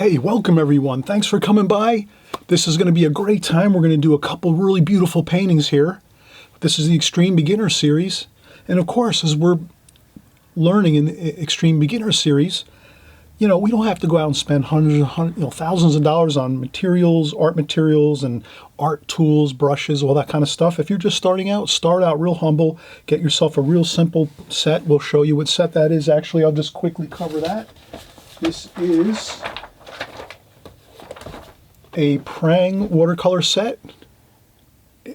Hey, welcome everyone. Thanks for coming by. This is going to be a great time. We're going to do a couple really beautiful paintings here. This is the Extreme Beginner Series. And of course, as we're learning in the Extreme Beginner Series, we don't have to go out and spend thousands of dollars on materials, and art tools, brushes, all that kind of stuff. If you're just starting out, start out real humble. Get yourself a real simple set. We'll show you what set that is. Actually, I'll just quickly cover that. This is a Prang watercolor set,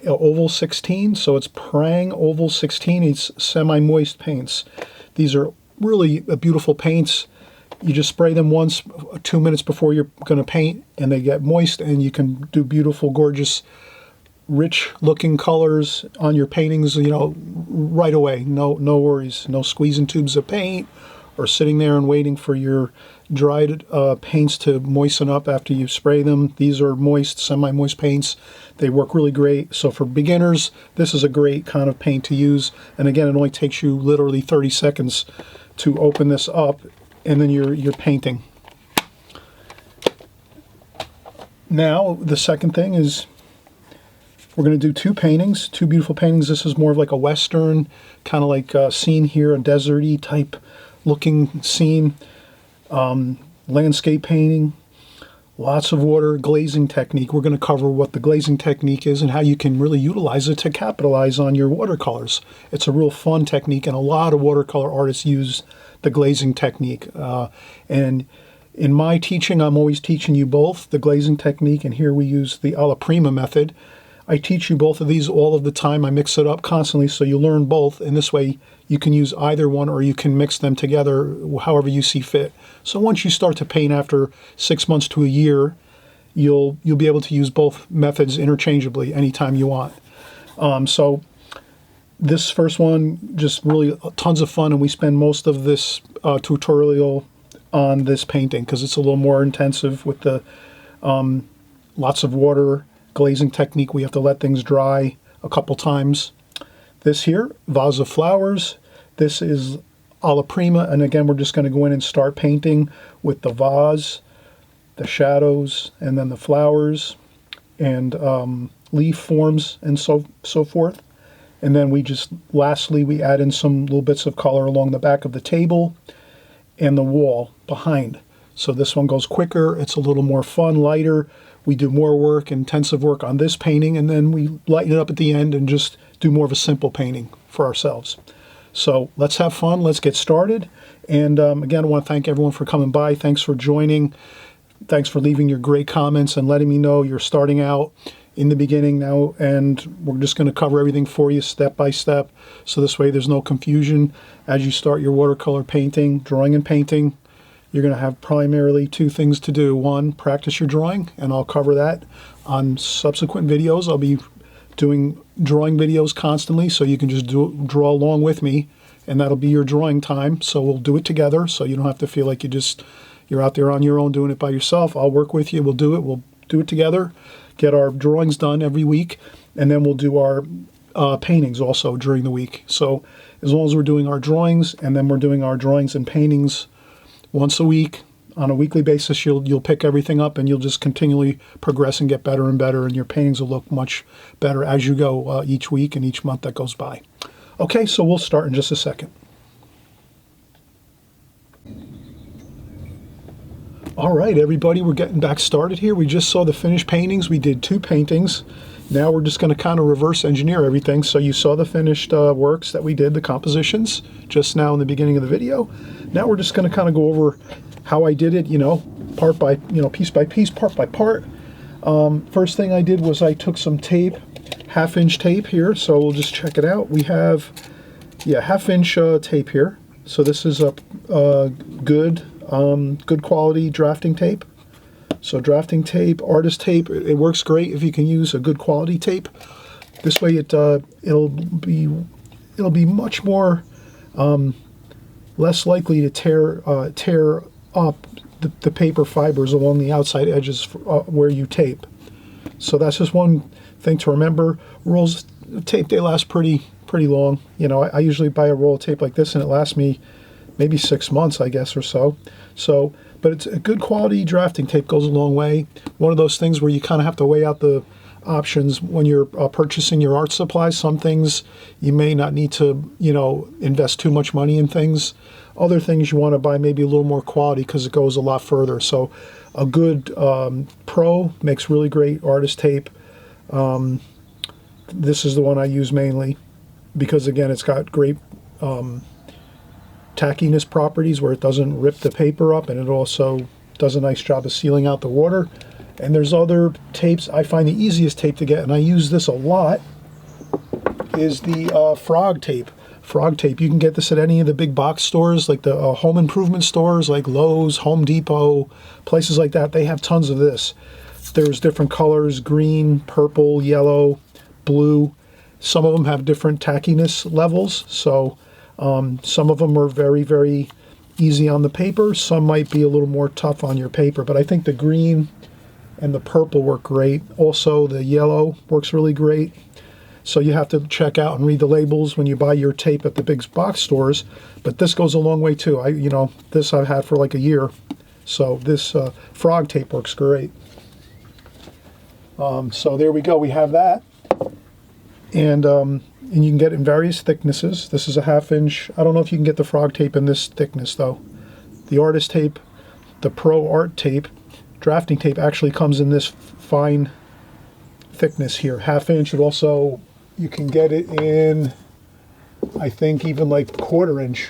oval 16. So it's Prang oval 16. It's semi-moist paints. These are really beautiful paints. You just spray them once, 2 minutes before you're going to paint, and they get moist, and you can do beautiful, gorgeous, rich-looking colors on your paintings, right away. No worries. No squeezing tubes of paint or sitting there and waiting for your dried paints to moisten up after you spray them. These are moist, semi-moist paints. They work really great. So for beginners, this is a great kind of paint to use. And again, it only takes you literally 30 seconds to open this up, and then you're painting. Now, the second thing is we're going to do two beautiful paintings. This is more of like a Western, kind of like a scene here, a deserty type looking scene. Landscape painting, lots of water, glazing technique. We're going to cover what the glazing technique is and how you can really utilize it to capitalize on your watercolors. It's a real fun technique, and a lot of watercolor artists use the glazing technique. And in my teaching, I'm always teaching you both the glazing technique, and here we use the alla prima method. I teach you both of these all of the time. I mix it up constantly, so you learn both, and this way you can use either one, or you can mix them together however you see fit. So once you start to paint after 6 months to a year, you'll be able to use both methods interchangeably anytime you want. So this first one, just really tons of fun, and we spend most of this tutorial on this painting because it's a little more intensive with the lots of water, glazing technique. We have to let things dry a couple times. This here, vase of flowers. This is alla prima, and again, we're just going to go in and start painting with the vase, the shadows, and then the flowers, and leaf forms, and so forth. And then lastly, we add in some little bits of color along the back of the table and the wall behind. So this one goes quicker. It's a little more fun, lighter. We do more work, intensive work on this painting, and then we lighten it up at the end and just do more of a simple painting for ourselves. So let's have fun. Let's get started. And again, I want to thank everyone for coming by. Thanks for joining. Thanks for leaving your great comments and letting me know you're starting out in the beginning now. And we're just going to cover everything for you step by step. So this way there's no confusion as you start your watercolor painting, drawing and painting. You're going to have primarily two things to do. One, practice your drawing, and I'll cover that on subsequent videos. I'll be doing drawing videos constantly, so you can just draw along with me, and that'll be your drawing time. So we'll do it together, so you don't have to feel like you're out there on your own doing it by yourself. I'll work with you. We'll do it together, get our drawings done every week, and then we'll do our paintings also during the week. So as long as we're doing our drawings, and then we're doing our drawings and paintings once a week, on a weekly basis, you'll pick everything up, and you'll just continually progress and get better and better, and your paintings will look much better as you go each week and each month that goes by. Okay, so we'll start in just a second. All right, everybody, we're getting back started here. We just saw the finished paintings. We did two paintings. Now we're just going to kind of reverse engineer everything. So you saw the finished works that we did, the compositions, just now in the beginning of the video. Now we're just going to kind of go over how I did it, part by, piece by piece, part by part. First thing I did was I took some tape, 1/2-inch tape here. So we'll just check it out. We have, 1/2-inch tape here. So this is a good quality drafting tape. So drafting tape, artist tape, it works great if you can use a good quality tape. This way it'll be much more less likely to tear up the paper fibers along the outside edges where you tape. So that's just one thing to remember. Rolls of tape, they last pretty long. I usually buy a roll of tape like this, and it lasts me maybe 6 months, I guess, or so. So, but it's a good quality drafting tape, goes a long way. One of those things where you kind of have to weigh out the options when you're purchasing your art supplies. Some things you may not need to, invest too much money in things. Other things you want to buy maybe a little more quality because it goes a lot further. So a good Pro makes really great artist tape. This is the one I use mainly because, again, it's got great tackiness properties where it doesn't rip the paper up, and it also does a nice job of sealing out the water. And there's other tapes. I find the easiest tape to get, and I use this a lot, is the frog tape. Frog tape. You can get this at any of the big box stores, like the home improvement stores, like Lowe's, Home Depot, places like that. They have tons of this. There's different colors: green, purple, yellow, blue. Some of them have different tackiness levels. So some of them are very, very easy on the paper. Some might be a little more tough on your paper. But I think the green and the purple work great. Also, the yellow works really great. So you have to check out and read the labels when you buy your tape at the big box stores. But this goes a long way too. This I've had for like a year. So this frog tape works great. So there we go. We have that. And you can get it in various thicknesses. This is a 1/2 inch. I don't know if you can get the frog tape in this thickness though. The artist tape, the Pro Art tape, drafting tape actually comes in this fine thickness here, 1/2 inch. It also, you can get it in, I think, even like 1/4 inch.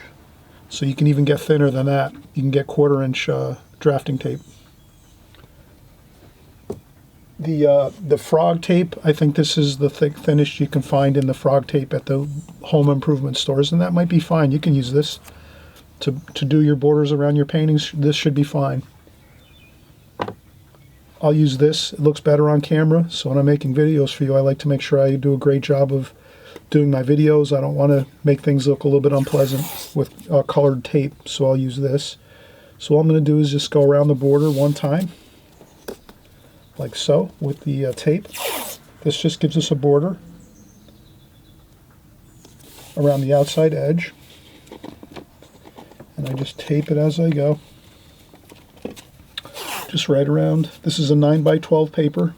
So you can even get thinner than that. You can get 1/4 inch drafting tape. The frog tape, I think this is the thinnest you can find in the frog tape at the home improvement stores, and that might be fine. You can use this to do your borders around your paintings. This should be fine. I'll use this. It looks better on camera, so when I'm making videos for you, I like to make sure I do a great job of doing my videos. I don't want to make things look a little bit unpleasant with colored tape, so I'll use this. So all I'm going to do is just go around the border one time, like so, with the tape. This just gives us a border around the outside edge, and I just tape it as I go. Just right around. This is a 9x12 paper,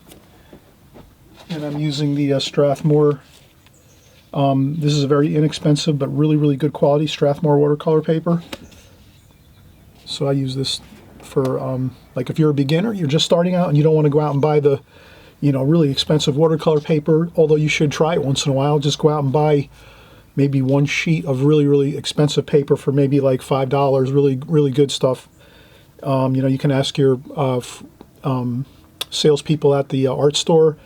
and I'm using the Strathmore. This is a very inexpensive but really, really good quality Strathmore watercolor paper. So I use this for like if you're a beginner, you're just starting out and you don't want to go out and buy the really expensive watercolor paper, although you should try it once in a while. Just go out and buy maybe one sheet of really, really expensive paper for maybe like $5, really, really good stuff. You can ask your salespeople at the art store.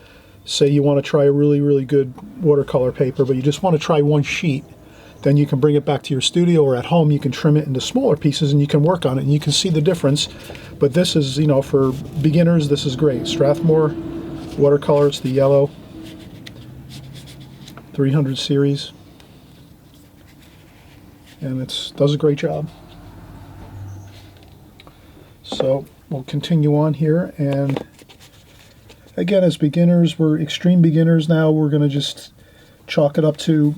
Say you want to try a really, really good watercolor paper, but you just want to try one sheet. Then you can bring it back to your studio, or at home you can trim it into smaller pieces and you can work on it and you can see the difference. But this is, for beginners, this is great. Strathmore watercolor, it's the yellow 300 series, and it does a great job. So we'll continue on here, and again, as beginners, we're extreme beginners now. We're going to just chalk it up to,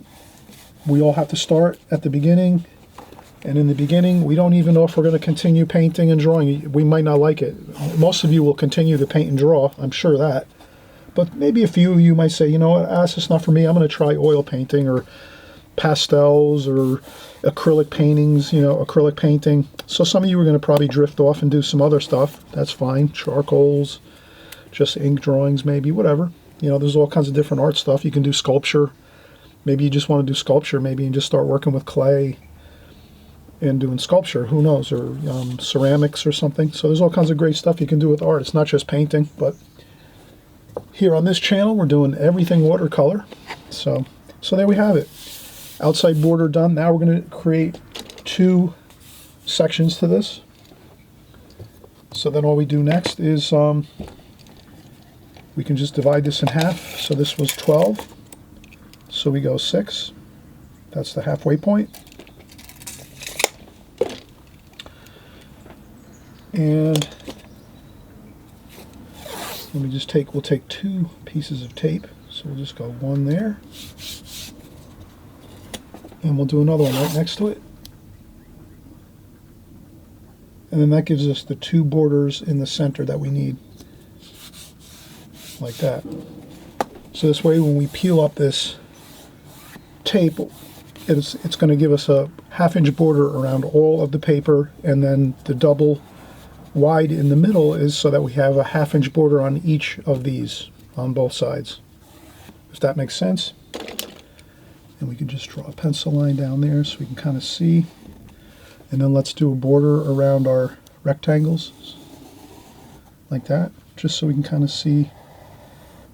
we all have to start at the beginning, and in the beginning we don't even know if we're going to continue painting and drawing. We might not like it. Most of you will continue to paint and draw, I'm sure that, but maybe a few of you might say, you know what, this is not for me. I'm going to try oil painting or pastels or acrylic paintings, acrylic painting. So some of you are going to probably drift off and do some other stuff. That's fine. Charcoals, just ink drawings, maybe, whatever. There's all kinds of different art stuff. You can do sculpture. Maybe you just want to do sculpture, maybe, and just start working with clay and doing sculpture. Who knows? Or ceramics or something. So there's all kinds of great stuff you can do with art. It's not just painting, but here on this channel, we're doing everything watercolor. So there we have it. Outside border done. Now we're going to create 2 sections to this. So then all we do next is we can just divide this in half. So this was 12. So we go 6. That's the halfway point. And let me just we'll take 2 pieces of tape. So we'll just go one there. And we'll do another one right next to it. And then that gives us the two borders in the center that we need, like that. So this way when we peel up this tape, it's going to give us a 1/2 inch border around all of the paper, and then the double wide in the middle is so that we have a 1/2 inch border on each of these on both sides, if that makes sense. And we can just draw a pencil line down there so we can kind of see. And then let's do a border around our rectangles like that, just so we can kind of see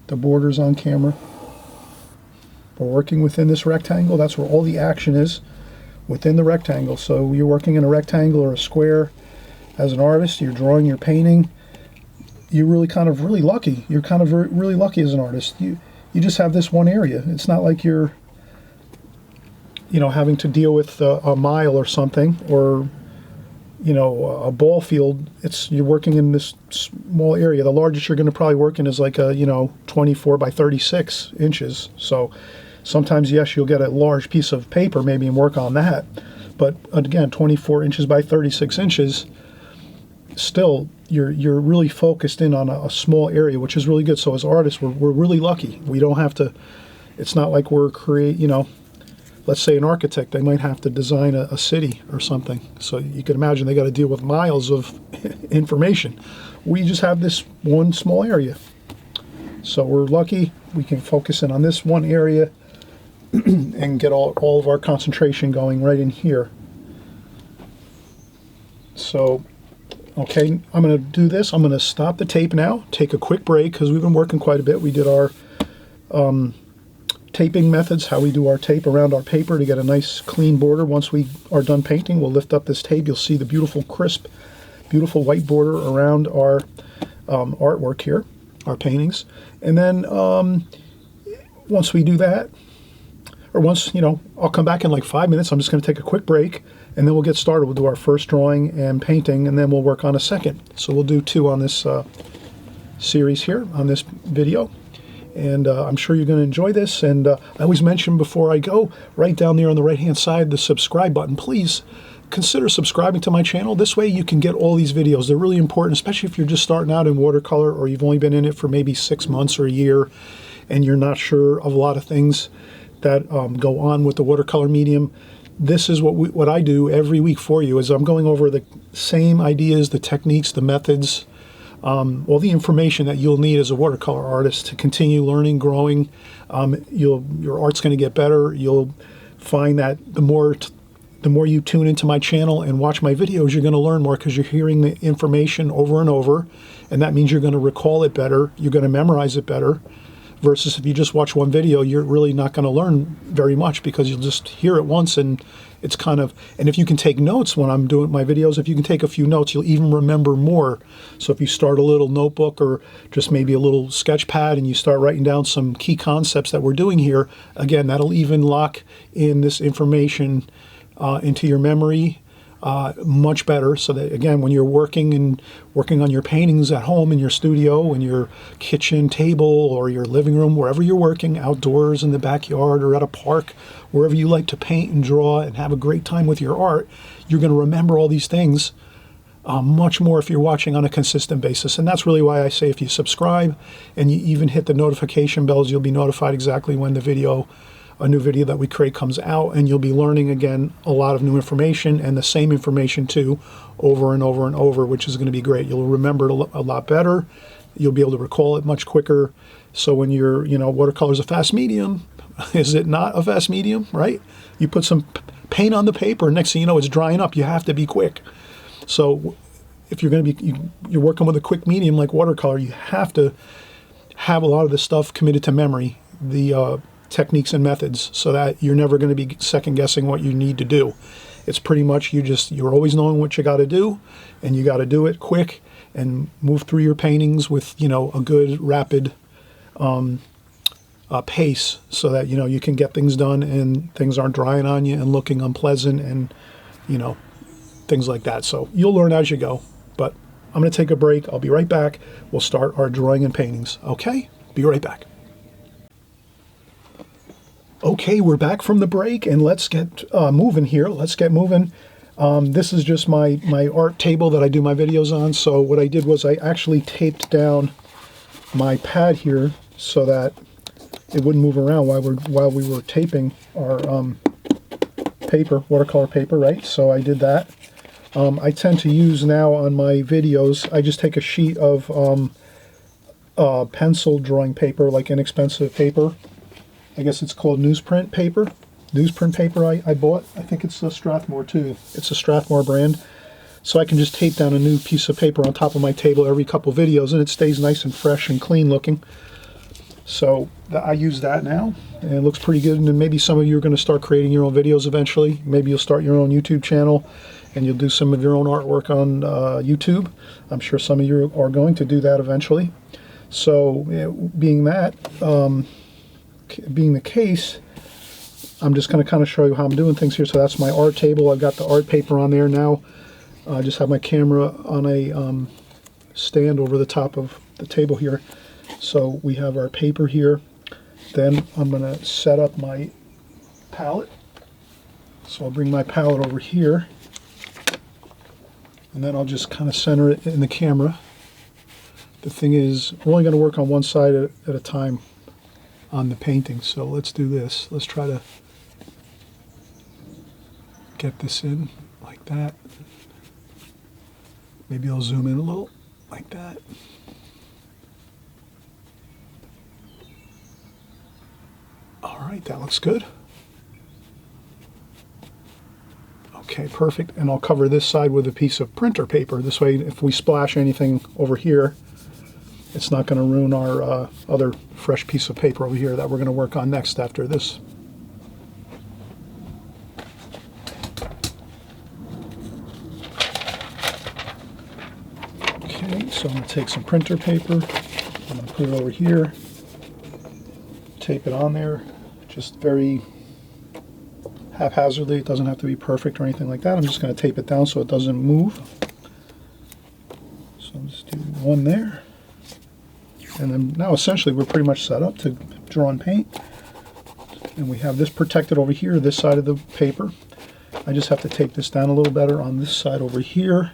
the borders on camera. We're working within this rectangle. That's where all the action is, within the rectangle. So you're working in a rectangle or a square as an artist, you're drawing your painting, you're really lucky. You're kind of really lucky as an artist. You just have this one area. It's not like you're having to deal with a mile or something, or a ball field. You're working in this small area. The largest you're going to probably work in is like a 24 by 36 inches. So sometimes, yes, you'll get a large piece of paper maybe and work on that, but again, 24 inches by 36 inches, still you're really focused in on a small area, which is really good. So as artists, we're really lucky. We don't have to. It's not like we're let's say an architect, they might have to design a city or something. So you can imagine they got to deal with miles of information. We just have this one small area. So we're lucky. We can focus in on this one area and get all of our concentration going right in here. So, okay, I'm going to do this. I'm going to stop the tape now, take a quick break, because we've been working quite a bit. We did our taping methods, how we do our tape around our paper to get a nice clean border. Once we are done painting, we'll lift up this tape. You'll see the beautiful, crisp, beautiful white border around our artwork here, our paintings. And then once we do that, or once, I'll come back in like 5 minutes. I'm just going to take a quick break, and then we'll get started. We'll do our first drawing and painting, and then we'll work on a second. So we'll do 2 on this series here, on this video. And I'm sure you're going to enjoy this. And I always mention before I go, right down there on the right-hand side, the subscribe button. Please consider subscribing to my channel. This way you can get all these videos. They're really important, especially if you're just starting out in watercolor, or you've only been in it for maybe 6 months or a year, and you're not sure of a lot of things that go on with the watercolor medium. This is what I do every week for you, is I'm going over the same ideas, the techniques, the methods, all the information that you'll need as a watercolor artist to continue learning, growing. Your art's going to get better. You'll find that the more you tune into my channel and watch my videos, you're going to learn more, because you're hearing the information over and over, and that means you're going to recall it better. You're going to memorize it better. Versus if you just watch one video, you're really not going to learn very much, because you'll just hear it once, and it's and if you can take notes when I'm doing my videos, if you can take a few notes, you'll even remember more. So if you start a little notebook or just maybe a little sketch pad and you start writing down some key concepts that we're doing here, again, that'll even lock in this information into your memory much better, so that again, when you're working on your paintings at home, in your studio, in your kitchen table, or your living room, wherever you're working, outdoors in the backyard or at a park, wherever you like to paint and draw and have a great time with your art, you're going to remember all these things much more if you're watching on a consistent basis. And that's really why I say, if you subscribe and you even hit the notification bells, you'll be notified exactly when a new video that we create comes out, and you'll be learning again a lot of new information, and the same information too, over and over and over, which is going to be great. You'll remember it a lot better. You'll be able to recall it much quicker. So when you're, watercolor is a fast medium, is it not a fast medium, right? You put some paint on the paper, next thing you know, it's drying up. You have to be quick. So if you're going to be, you're working with a quick medium like watercolor, you have to have a lot of this stuff committed to memory. The techniques and methods, so that you're never going to be second guessing what you need to do. It's pretty much you're always knowing what you got to do, and you got to do it quick and move through your paintings with a good rapid pace, so that you can get things done and things aren't drying on you and looking unpleasant, and things like that. So you'll learn as you go. But I'm going to take a break. I'll be right back. We'll start our drawing and paintings. Okay, be right back. Okay, we're back from the break, and let's get moving here. Let's get moving. This is just my art table that I do my videos on. So what I did was I actually taped down my pad here so that it wouldn't move around while we were taping our paper, watercolor paper, right? So I did that. I tend to use now on my videos, I just take a sheet of pencil drawing paper, like inexpensive paper. I guess it's called newsprint paper. Newsprint paper I bought. I think it's a Strathmore too. It's a Strathmore brand. So I can just tape down a new piece of paper on top of my table every couple videos, and it stays nice and fresh and clean looking. So I use that now, and it looks pretty good. And then maybe some of you are going to start creating your own videos eventually. Maybe you'll start your own YouTube channel, and you'll do some of your own artwork on YouTube. I'm sure some of you are going to do that eventually. So being that, being the case, I'm just going to kind of show you how I'm doing things here. So that's my art table. I've got the art paper on there now. I just have my camera on a stand over the top of the table here. So we have our paper here. Then I'm going to set up my palette. So I'll bring my palette over here. And then I'll just kind of center it in the camera. The thing is, we're only going to work on one side at a time on the painting. So let's do this. Let's try to get this in like that. Maybe I'll zoom in a little, like that. All right, that looks good. Okay, perfect. And I'll cover this side with a piece of printer paper. This way, if we splash anything over here, it's not going to ruin our other fresh piece of paper over here that we're going to work on next after this. Okay, so I'm going to take some printer paper. I'm going to put it over here, tape it on there, just very haphazardly. It doesn't have to be perfect or anything like that. I'm just going to tape it down so it doesn't move. So I'll just do one there. And then now essentially we're pretty much set up to draw and paint. And we have this protected over here, this side of the paper. I just have to tape this down a little better on this side over here.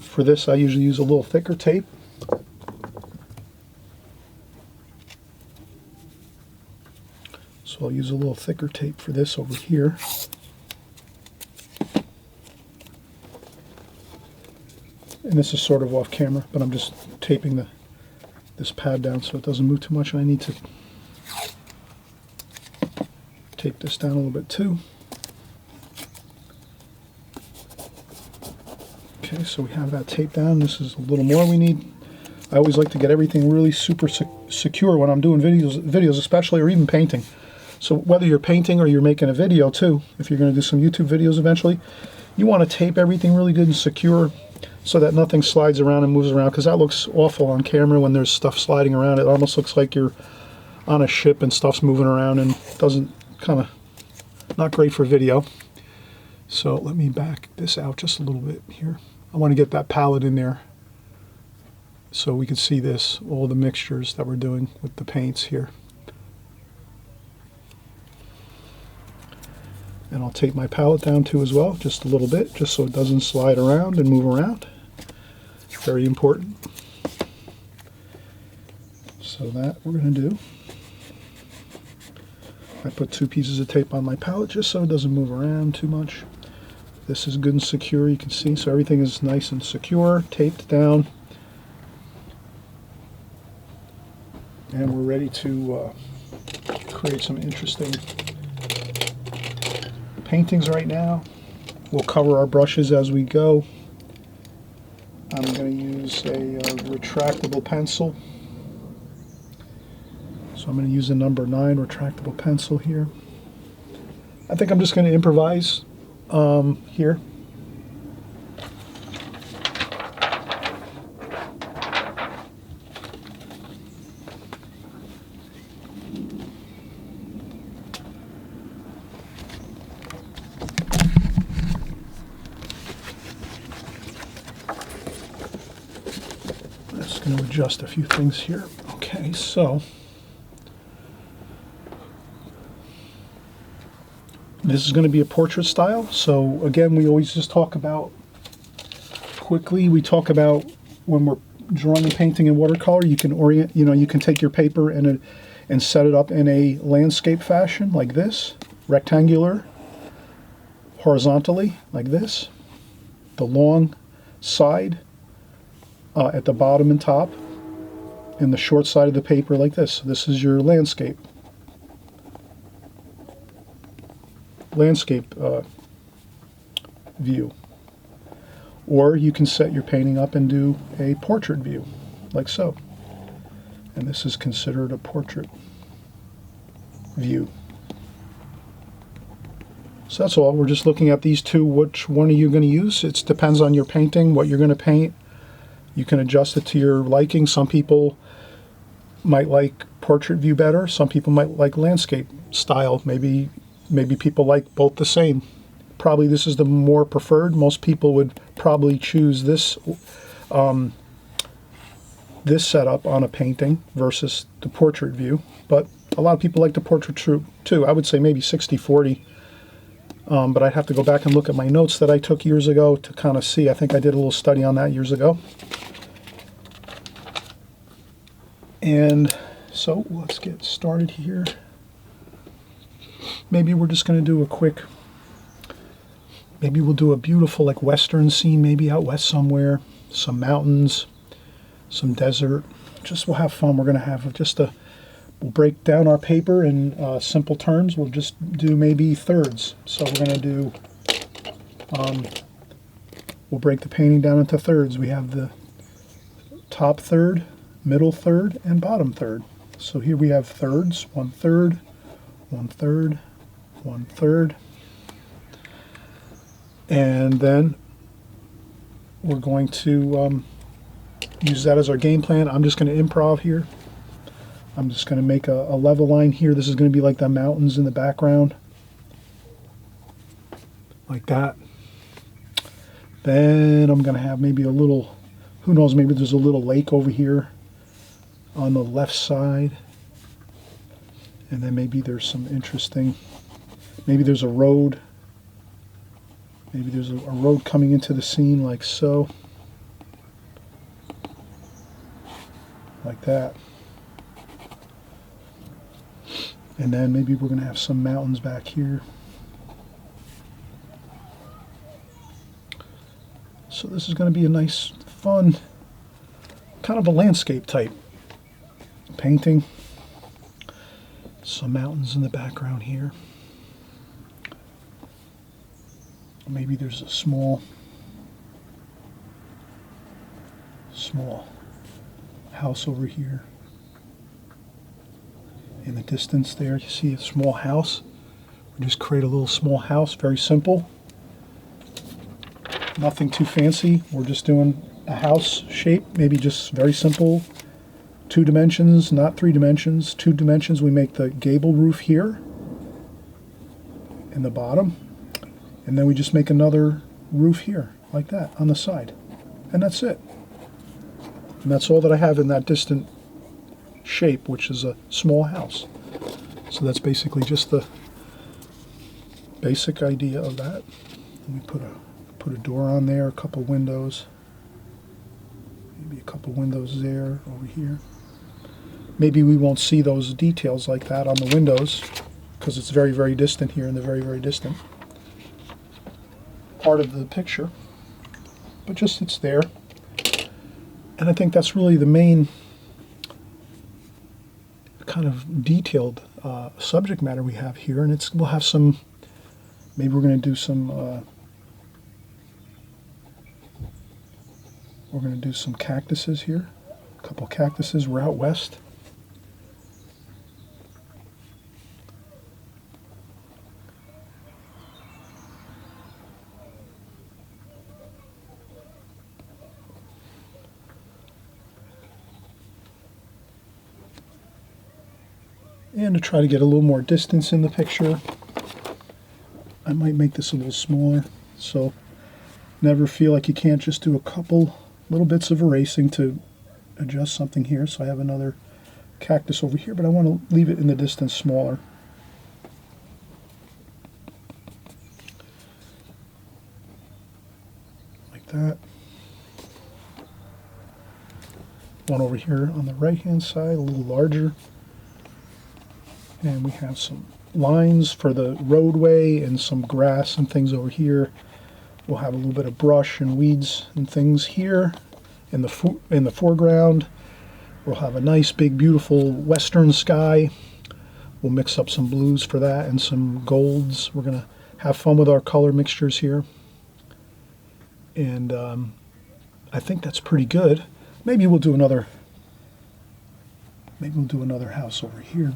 For this I usually use a little thicker tape. So I'll use a little thicker tape for this over here. And this is sort of off camera, but I'm just taping this pad down so it doesn't move too much, and I need to tape this down a little bit too. Okay, so we have that taped down. This is a little more we need. I always like to get everything really super secure when I'm doing videos especially, or even painting. So whether you're painting or you're making a video too, if you're going to do some YouTube videos eventually, you want to tape everything really good and secure so that nothing slides around and moves around, because that looks awful on camera when there's stuff sliding around. It almost looks like you're on a ship and stuff's moving around, and doesn't, kind of not great for video. So let me back this out just a little bit here. I want to get that palette in there so we can see this, all the mixtures that we're doing with the paints here. And I'll tape my palette down too as well, just a little bit, just so it doesn't slide around and move around. Very important. So that we're going to do. I put 2 pieces of tape on my palette just so it doesn't move around too much. This is good and secure, you can see, so everything is nice and secure, taped down. And we're ready to create some interesting paintings right now. We'll cover our brushes as we go. I'm going to use a retractable pencil. So I'm going to use a number 9 retractable pencil here. I think I'm just going to improvise here. Just going to adjust a few things here. Okay, so This is going to be a portrait style. So again, we always just talk about quickly. We talk about when we're drawing and painting in watercolor, you can orient. You can take your paper and set it up in a landscape fashion like this, rectangular, horizontally like this, the long side at the bottom and top, and the short side of the paper like this. This is your landscape view. Or you can set your painting up and do a portrait view, like so. And this is considered a portrait view. So that's all. We're just looking at these two. Which one are you going to use? It depends on your painting, what you're going to paint. You can adjust it to your liking. Some people might like portrait view better. Some people might like landscape style. Maybe people like both the same. Probably this is the more preferred. Most people would probably choose this this setup on a painting versus the portrait view. But a lot of people like the portrait too. I would say maybe 60-40. But I'd have to go back and look at my notes that I took years ago to kind of see. I think I did a little study on that years ago. And so let's get started here. Maybe we're just going to do a quick, maybe we'll do a beautiful like western scene, maybe out west somewhere, some mountains, some desert. Just we'll have fun. We're going to have just we'll break down our paper in simple terms. We'll just do maybe thirds. So we're going to do, we'll break the painting down into thirds. We have the top third, middle third, and bottom third. So here we have thirds, 1/3, 1/3, 1/3. And then we're going to use that as our game plan. I'm just going to improv here. I'm just going to make a level line here. This is going to be like the mountains in the background. Like that. Then I'm going to have maybe a little, who knows, maybe there's a little lake over here on the left side. And then maybe there's some interesting, maybe there's a road. Maybe there's a road coming into the scene like so. Like that. And then maybe we're going to have some mountains back here. So this is going to be a nice, fun, kind of a landscape type painting. Some mountains in the background here. Maybe there's a small house over here. In the distance there, you see a small house. We just create a little small house, very simple. Nothing too fancy. We're just doing a house shape, maybe just very simple. 2 dimensions, not 3 dimensions. 2 dimensions, we make the gable roof here in the bottom. And then we just make another roof here, like that, on the side. And that's it. And that's all that I have in that distant shape, which is a small house. So that's basically just the basic idea of that. Let me put a door on there, a couple windows. Maybe a couple windows there, over here. Maybe we won't see those details like that on the windows because it's very, very distant here in the very, very distant part of the picture. But just it's there. And I think that's really the main kind of detailed subject matter we have here. And we'll have some, maybe we're going to do some, cactuses here. A couple cactuses. We're out west. And to try to get a little more distance in the picture, I might make this a little smaller. So never feel like you can't just do a couple little bits of erasing to adjust something here. So I have another cactus over here, but I want to leave it in the distance smaller. that. One over here on the right-hand side, a little larger. And we have some lines for the roadway and some grass and things over here. We'll have a little bit of brush and weeds and things here in the foreground. We'll have a nice, big, beautiful western sky. We'll mix up some blues for that and some golds. We're going to have fun with our color mixtures here. And I think that's pretty good. Maybe we'll do another house over here.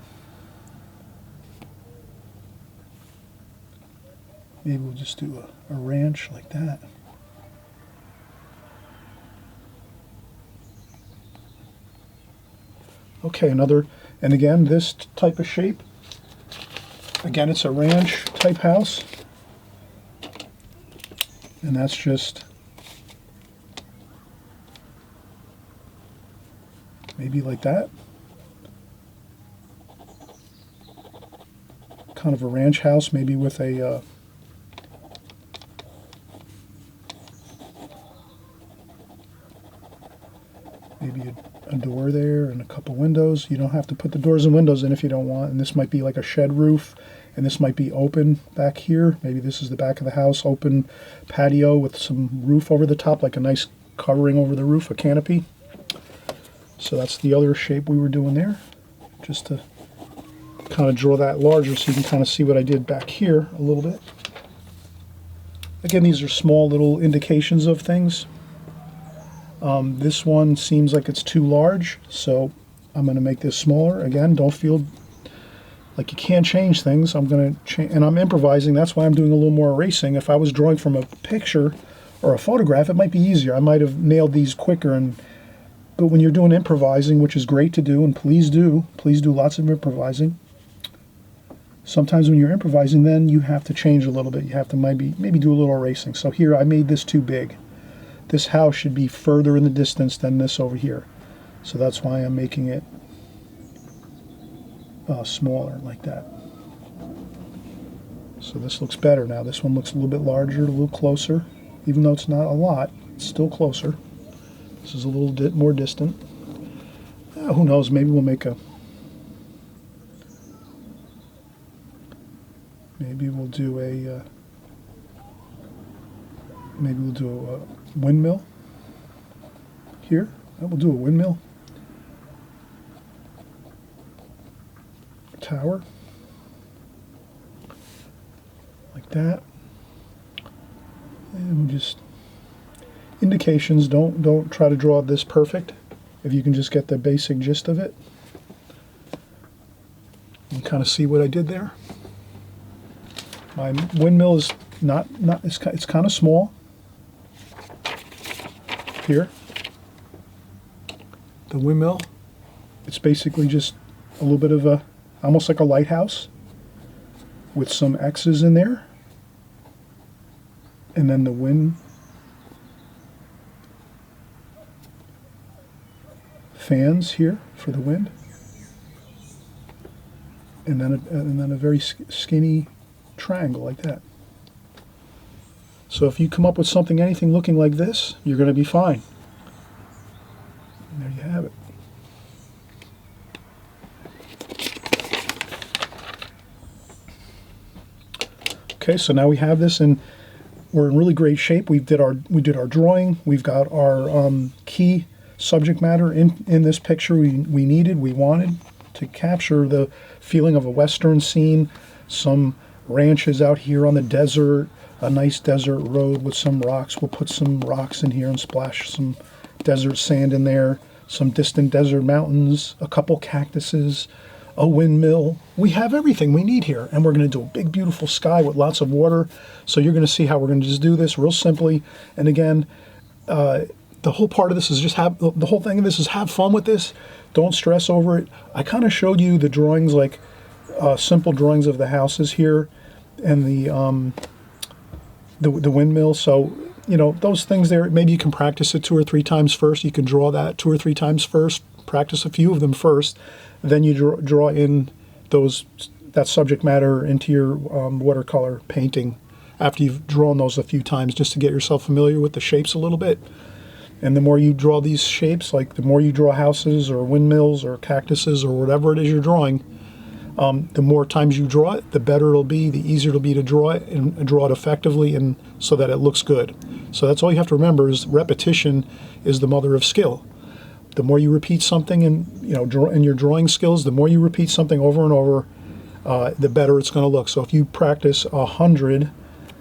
Maybe we'll just do a ranch like that. Okay, and again, this type of shape. Again, it's a ranch type house. And that's just maybe like that. Kind of a ranch house, maybe with a maybe a door there and a couple windows. You don't have to put the doors and windows in if you don't want. And this might be like a shed roof, and this might be open back here. Maybe this is the back of the house, open patio with some roof over the top, like a nice covering over the roof, a canopy. So that's the other shape we were doing there, just to kind of draw that larger so you can kind of see what I did back here a little bit. Again, these are small little indications of things. This one seems like it's too large, so I'm going to make this smaller. Again, don't feel like you can't change things. I'm going to change, and I'm improvising. That's why I'm doing a little more erasing. If I was drawing from a picture or a photograph, it might be easier. I might have nailed these quicker. But when you're doing improvising, which is great to do, and please do lots of improvising. Sometimes when you're improvising, then you have to change a little bit. You have to maybe do a little erasing. So here, I made this too big. This house should be further in the distance than this over here. So that's why I'm making it smaller like that. So this looks better now. This one looks a little bit larger, a little closer. Even though it's not a lot, it's still closer. This is a little bit more distant. Who knows, maybe we'll make maybe we'll do a windmill here. We'll do a windmill tower like that, and we'll just indications. Don't try to draw this perfect. If you can just get the basic gist of it, you can kind of see what I did there. My windmill is it's kind of small here. The windmill, it's basically just a little bit of almost like a lighthouse with some X's in there, and then the wind fans here for the wind, and then a very skinny triangle like that. So if you come up with something, anything looking like this, you're going to be fine. And there you have it. Okay, so now we have this, and we're in really great shape. We did our drawing. We've got our key subject matter in this picture we wanted to capture the feeling of a western scene, some ranches out here on the desert, a nice desert road with some rocks. We'll put some rocks in here and splash some desert sand in there, some distant desert mountains, a couple cactuses, a windmill. We have everything we need here, and we're going to do a big beautiful sky with lots of water. So you're going to see how we're going to just do this real simply. And again, the whole part of this is just the whole thing of this is have fun with this. Don't stress over it. I kind of showed you the drawings, like simple drawings of the houses here and the windmill. So, you know, those things there, maybe you can practice it 2 or 3 times first. You can draw that 2 or 3 times first, practice a few of them first. Then you draw in that subject matter into your watercolor painting after you've drawn those a few times, just to get yourself familiar with the shapes a little bit. And the more you draw these shapes, like the more you draw houses or windmills or cactuses or whatever it is you're drawing, the more times you draw it, the better it'll be, the easier it'll be to draw it and draw it effectively, and so that it looks good. So that's all you have to remember, is repetition is the mother of skill. The more you repeat something in your drawing skills, the more you repeat something over and over, the better it's going to look. So if you practice 100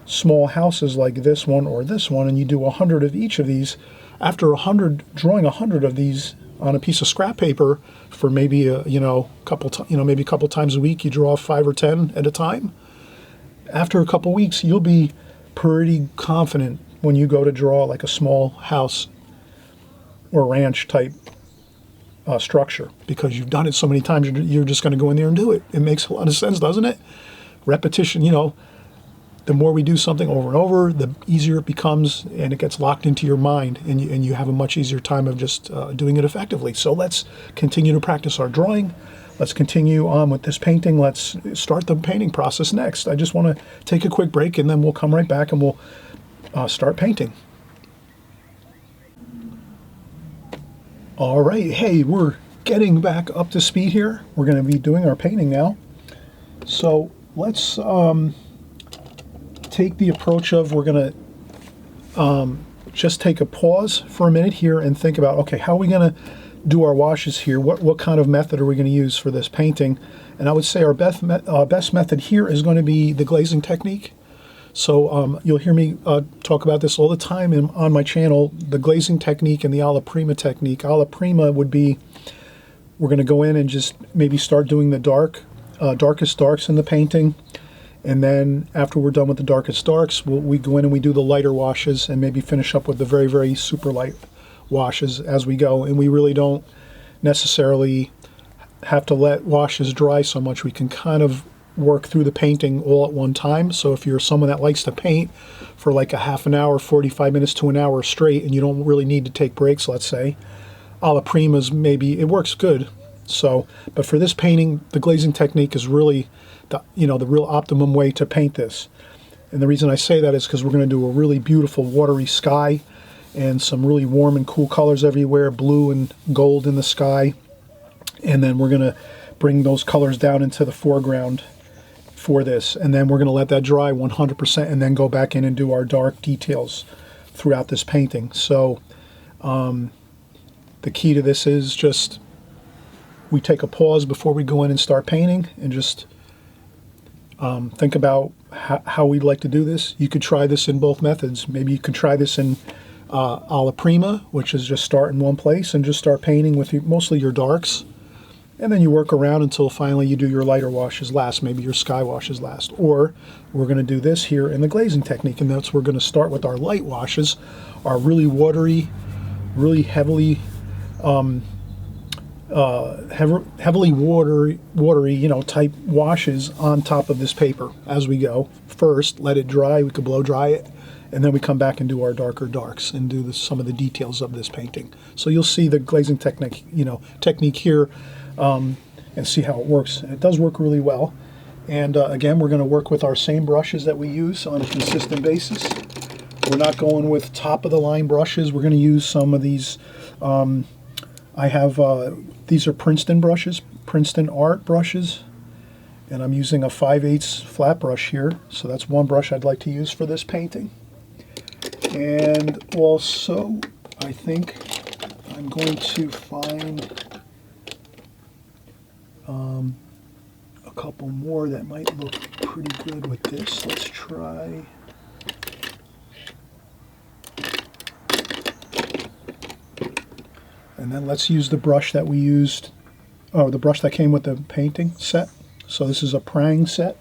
small houses like this one or this one, and you do 100 of each of these, after drawing 100 of these on a piece of scrap paper for maybe maybe a couple times a week, you draw 5 or 10 at a time. After a couple weeks, you'll be pretty confident when you go to draw like a small house or ranch type structure, because you've done it so many times. You're just going to go in there and do it. It makes a lot of sense, doesn't it? Repetition, the more we do something over and over, the easier it becomes, and it gets locked into your mind, and you have a much easier time of just doing it effectively. So let's continue to practice our drawing. Let's continue on with this painting. Let's start the painting process next. I just want to take a quick break, and then we'll come right back and we'll start painting. All right, hey, we're getting back up to speed here. We're going to be doing our painting now. So let's take the approach of, we're going to just take a pause for a minute here and think about, okay, how are we going to do our washes here? What kind of method are we going to use for this painting? And I would say our best method here is going to be the glazing technique. So you'll hear me talk about this all the time on my channel, the glazing technique and the alla prima technique. Alla prima would be, we're going to go in and just maybe start doing the darkest darks in the painting. And then after we're done with the darkest darks, we go in and we do the lighter washes, and maybe finish up with the very, very super light washes as we go. And we really don't necessarily have to let washes dry so much. We can kind of work through the painting all at one time. So if you're someone that likes to paint for like a half an hour, 45 minutes to an hour straight, and you don't really need to take breaks, let's say, alla primas, maybe it works good. So, but for this painting, the glazing technique is really the real optimum way to paint this. And the reason I say that is because we're going to do a really beautiful watery sky and some really warm and cool colors everywhere, blue and gold in the sky. And then we're going to bring those colors down into the foreground for this. And then we're going to let that dry 100% and then go back in and do our dark details throughout this painting. So the key to this is just, we take a pause before we go in and start painting, and just think about how we'd like to do this. You could try this in both methods. Maybe you could try this in alla prima, which is just start in one place and just start painting with mostly your darks, and then you work around until finally you do your lighter washes last, maybe your sky washes last. Or we're going to do this here in the glazing technique, and that's, we're going to start with our light washes, our really watery, really heavily watery, type washes on top of this paper as we go. First, let it dry. We could blow dry it, and then we come back and do our darker darks and do some of the details of this painting. So you'll see the glazing technique here, and see how it works. And it does work really well. And again, we're going to work with our same brushes that we use on a consistent basis. We're not going with top of the line brushes. We're going to use some of these. I have these are Princeton brushes, Princeton art brushes, and I'm using a 5/8 flat brush here. So that's one brush I'd like to use for this painting. And also, I think I'm going to find a couple more that might look pretty good with this. Let's try. And then let's use the brush that we used, the brush that came with the painting set. So this is a Prang set.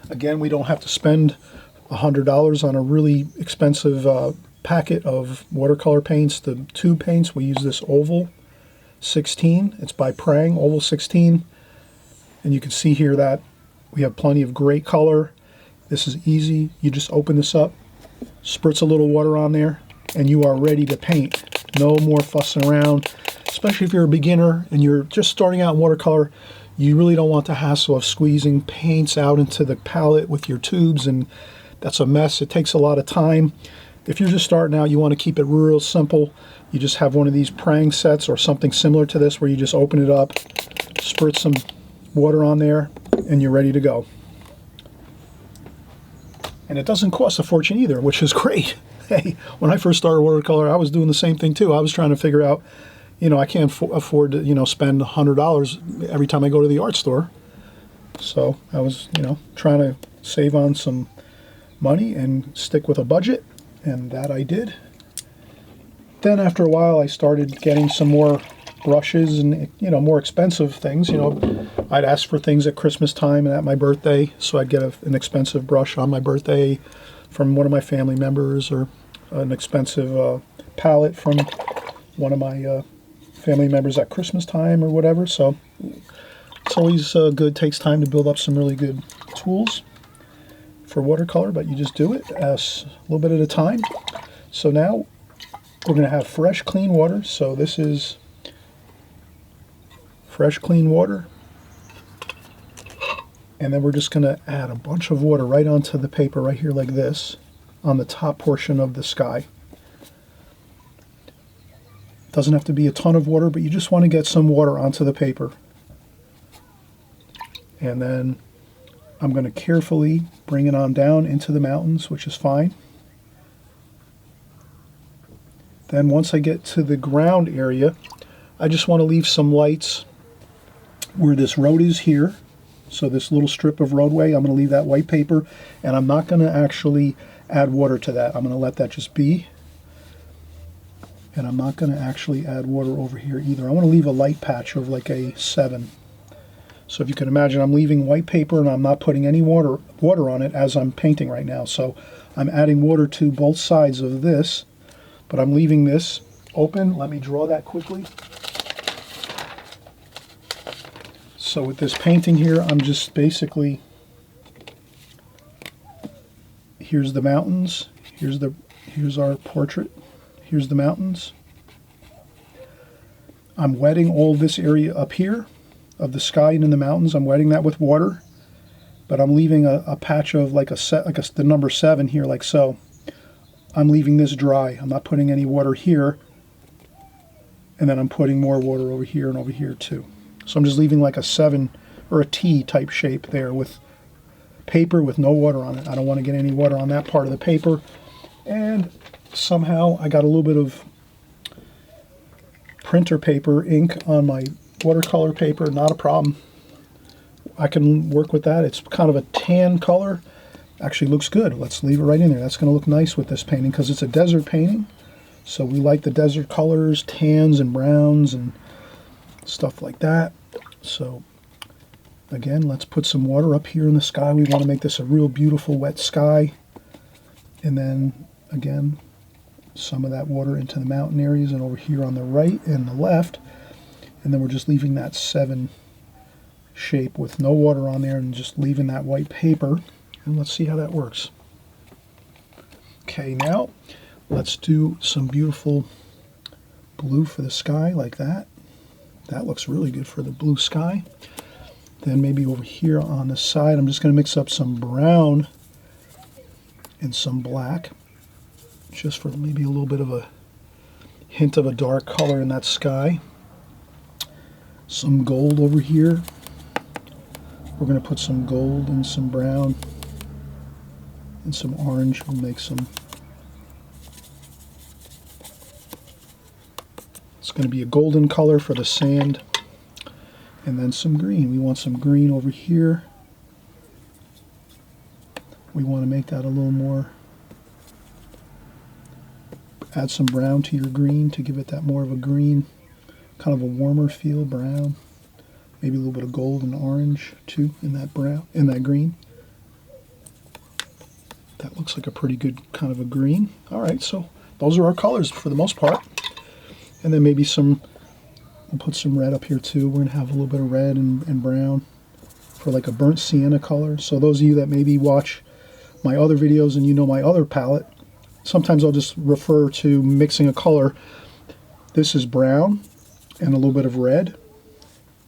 Again, we don't have to spend $100 on a really expensive packet of watercolor paints. The tube paints, we use this Oval 16. It's by Prang, Oval 16. And you can see here that we have plenty of great color. This is easy. You just open this up, spritz a little water on there, and you are ready to paint. No more fussing around, especially if you're a beginner and you're just starting out in watercolor. You really don't want the hassle of squeezing paints out into the palette with your tubes, and that's a mess. It takes a lot of time. If you're just starting out, you want to keep it real simple. You just have one of these prang sets or something similar to this where you just open it up, spritz some water on there, and you're ready to go. And it doesn't cost a fortune either, which is great. Hey, when I first started watercolor, I was doing the same thing too. I was trying to figure out, I can't afford to, spend $100 every time I go to the art store. So I was, trying to save on some money and stick with a budget, and that I did. Then after a while, I started getting some more brushes and, more expensive things. I'd ask for things at Christmas time and at my birthday, so I'd get an expensive brush on my birthday from one of my family members, or an expensive palette from one of my family members at Christmas time or whatever. So it's always good. Takes time to build up some really good tools for watercolor, but you just do it a little bit at a time. So now we're going to have fresh, clean water. So this is fresh, clean water. And then we're just going to add a bunch of water right onto the paper right here like this on the top portion of the sky. Doesn't have to be a ton of water, but you just want to get some water onto the paper. And then I'm going to carefully bring it on down into the mountains, which is fine. Then once I get to the ground area, I just want to leave some lights where this road is here. So this little strip of roadway, I'm going to leave that white paper, and I'm not going to actually add water to that. I'm going to let that just be. And I'm not going to actually add water over here either. I want to leave a light patch of like a 7. So if you can imagine, I'm leaving white paper and I'm not putting any water on it as I'm painting right now. So I'm adding water to both sides of this, but I'm leaving this open. Let me draw that quickly. So with this painting here, I'm just basically, here's the mountains, here's our portrait, here's the mountains. I'm wetting all this area up here of the sky and in the mountains. I'm wetting that with water, but I'm leaving a patch of like the number 7 here, like so. I'm leaving this dry. I'm not putting any water here, and then I'm putting more water over here and over here too. So I'm just leaving like a 7 or a T type shape there with paper with no water on it. I don't want to get any water on that part of the paper. And somehow I got a little bit of printer paper ink on my watercolor paper. Not a problem. I can work with that. It's kind of a tan color. Actually looks good. Let's leave it right in there. That's going to look nice with this painting because it's a desert painting. So we like the desert colors, tans and browns and stuff like that. So again, let's put some water up here in the sky. We want to make this a real beautiful wet sky. And then again, some of that water into the mountain areas and over here on the right and the left. And then we're just leaving that 7 shape with no water on there and just leaving that white paper. And let's see how that works. Okay, now let's do some beautiful blue for the sky like that. That looks really good for the blue sky. Then maybe over here on the side, I'm just going to mix up some brown and some black, just for maybe a little bit of a hint of a dark color in that sky. Some gold over here. We're going to put some gold and some brown and some orange. We'll make some. It's going to be a golden color for the sand. And then some green. We want some green over here. We want to make that a little more. Add some brown to your green to give it that more of a green, kind of a warmer feel, brown. Maybe a little bit of gold and orange too in that brown, in that green. That looks like a pretty good kind of a green. All right, so those are our colors for the most part. And then maybe some, we'll put some red up here too. We're gonna have a little bit of red and brown for like a burnt sienna color. So those of you that maybe watch my other videos and you know my other palette, sometimes I'll just refer to mixing a color. This is brown and a little bit of red.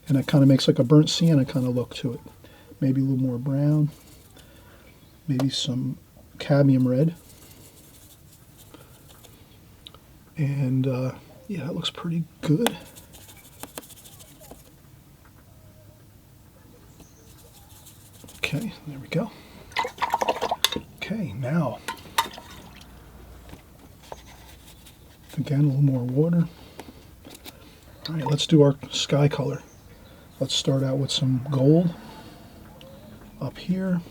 And it kind of makes like a burnt sienna kind of look to it. Maybe a little more brown. Maybe some cadmium red. And yeah, it looks pretty good. Okay, there we go. Okay, now, again, a little more water. All right, let's do our sky color. Let's start out with some gold up here.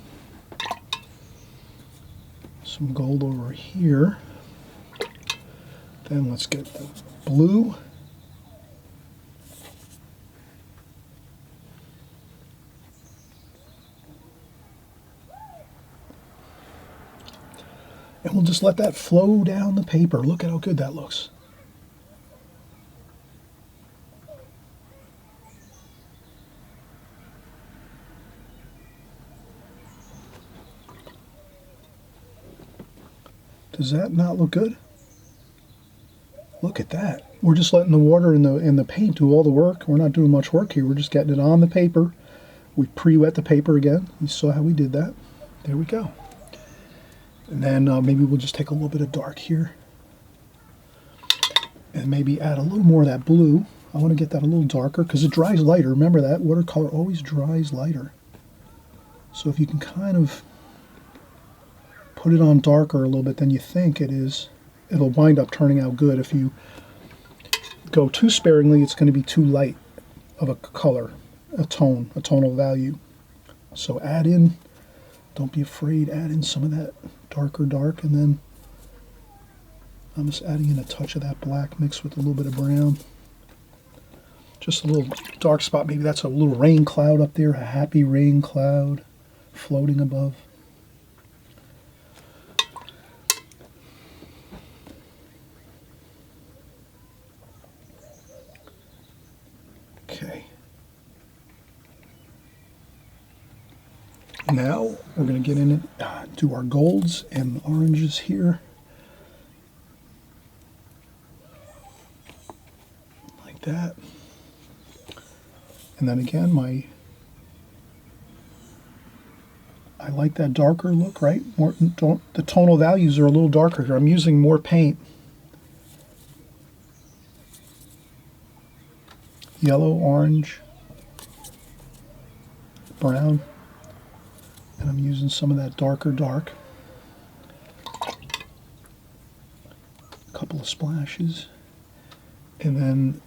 Some gold over here. Then let's get the blue. And we'll just let that flow down the paper. Look at how good that looks. Does that not look good? Look at that. We're just letting the water and the paint do all the work. We're not doing much work here. We're just getting it on the paper. We pre-wet the paper again. You saw how we did that. There we go. And then maybe we'll just take a little bit of dark here. And maybe add a little more of that blue. I want to get that a little darker because it dries lighter. Remember that watercolor always dries lighter. So if you can kind of put it on darker a little bit than you think it is, it'll wind up turning out good. If you go too sparingly, it's going to be too light of a color, a tonal value. So add in, don't be afraid, add in some of that darker dark, and then I'm just adding in a touch of that black mixed with a little bit of brown. Just a little dark spot, maybe that's a little rain cloud up there, a happy rain cloud floating above. Okay. Now we're going to get in it, do our golds and oranges here. Like that. And then again, I like that darker look, right? The tonal values are a little darker here. I'm using more paint. Yellow, orange, brown, and I'm using some of that darker dark. A couple of splashes, and then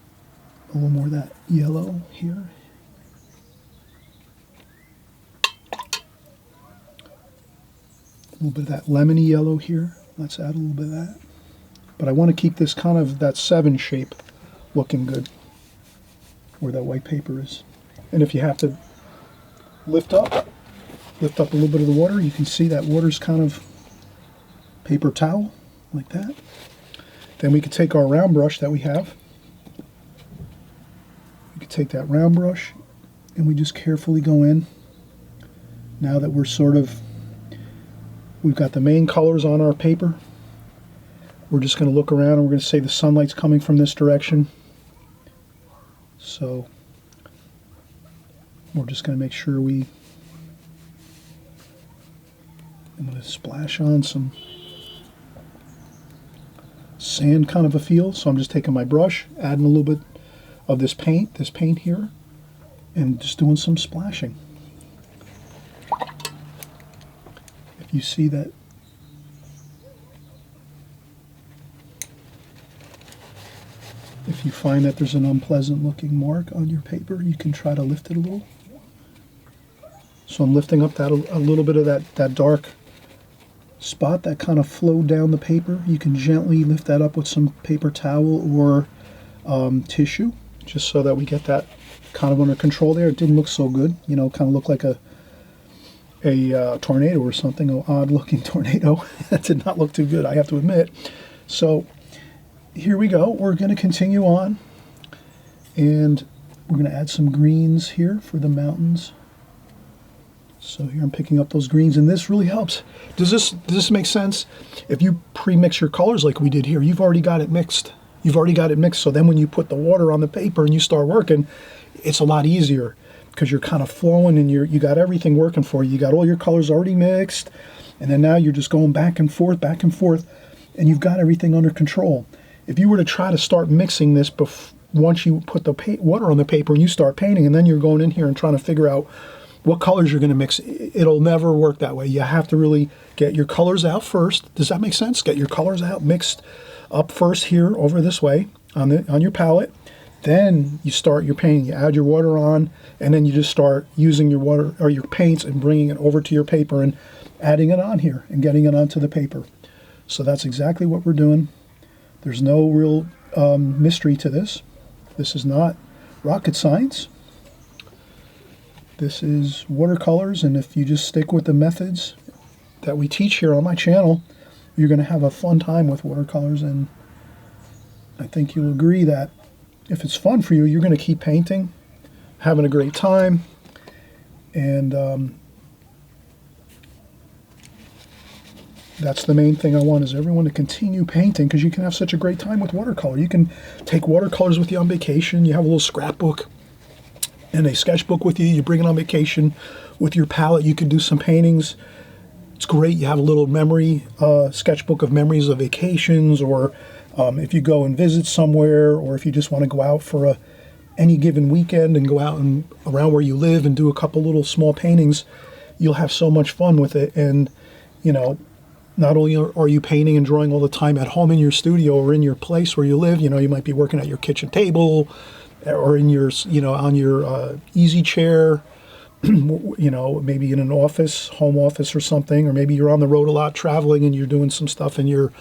a little more of that yellow here. A little bit of that lemony yellow here. Let's add a little bit of that. But I want to keep this kind of that 7 shape looking good, where that white paper is. And if you have to lift up a little bit of the water, you can see that water's kind of paper towel, like that. Then we could take our round brush that we have. We could take that round brush and we just carefully go in. Now that we've got the main colors on our paper, we're just going to look around and we're going to say the sunlight's coming from this direction. So we're just going to make sure I'm going to splash on some sand kind of a feel. So I'm just taking my brush, adding a little bit of this paint here, and just doing some splashing. If you see that, if you find that there's an unpleasant looking mark on your paper, you can try to lift it a little. So I'm lifting up that a little bit of that dark spot that kind of flowed down the paper. You can gently lift that up with some paper towel or tissue, just so that we get that kind of under control there. It didn't look so good, you know, kind of looked like a tornado or something, an odd looking tornado. That did not look too good, I have to admit. So here we go. We're going to continue on, and we're going to add some greens here for the mountains. So here I'm picking up those greens, and this really helps. Does this make sense? If you pre-mix your colors like we did here, you've already got it mixed. So then when you put the water on the paper and you start working, it's a lot easier because you're kind of flowing and you got everything working for you. You got all your colors already mixed, and then now you're just going back and forth, and you've got everything under control. If you were to try to start mixing this once you put the water on the paper and you start painting, and then you're going in here and trying to figure out what colors you're going to mix, it'll never work that way. You have to really get your colors out first. Does that make sense? Get your colors out, mixed up first here over this way on your palette. Then you start your painting. You add your water on, and then you just start using your water or your paints and bringing it over to your paper and adding it on here and getting it onto the paper. So that's exactly what we're doing. There's no real mystery to this. This is not rocket science. This is watercolors, and if you just stick with the methods that we teach here on my channel, you're going to have a fun time with watercolors, and I think you'll agree that if it's fun for you, you're going to keep painting, having a great time, and that's the main thing I want, is everyone to continue painting, because you can have such a great time with watercolor. You can take watercolors with you on vacation. You have a little scrapbook and a sketchbook with you. You bring it on vacation with your palette. You can do some paintings. It's great. You have a little memory sketchbook of memories of vacations, or if you go and visit somewhere, or if you just want to go out for any given weekend and go out and around where you live and do a couple little small paintings, you'll have so much fun with it. And, you know, not only are you painting and drawing all the time at home in your studio or in your place where you live, you know, you might be working at your kitchen table or in your, you know, on your easy chair, you know, maybe in an office, home office or something, or maybe you're on the road a lot traveling and you're doing some stuff in your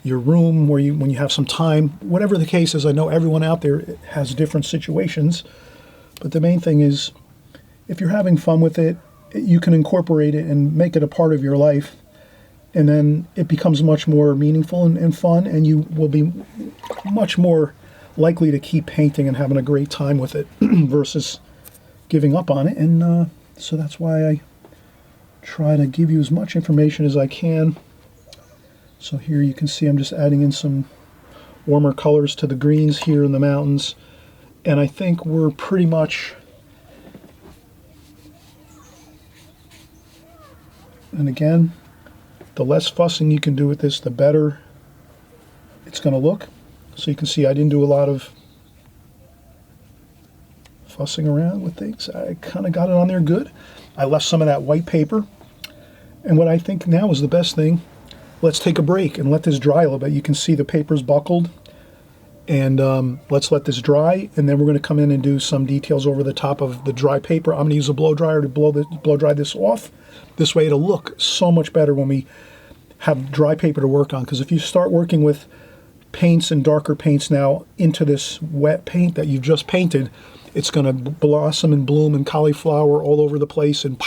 room where when you have some time. Whatever the case is, I know everyone out there has different situations, but the main thing is, if you're having fun with it, you can incorporate it and make it a part of your life, and then it becomes much more meaningful and fun, and you will be much more likely to keep painting and having a great time with it versus giving up on it. And so that's why I try to give you as much information as I can. So here you can see I'm just adding in some warmer colors to the greens here in the mountains, and I think we're pretty much, and again, the less fussing you can do with this, the better it's going to look. So you can see I didn't do a lot of fussing around with things. I kind of got it on there good. I left some of that white paper, and what I think now is the best thing, let's take a break and let this dry a little bit. You can see the paper's buckled, and let's let this dry, and then we're going to come in and do some details over the top of the dry paper. I'm going to use a blow dryer to blow dry this off. This way it'll look so much better when we have dry paper to work on, because if you start working with paints and darker paints now into this wet paint that you've just painted, it's going to blossom and bloom and cauliflower all over the place, and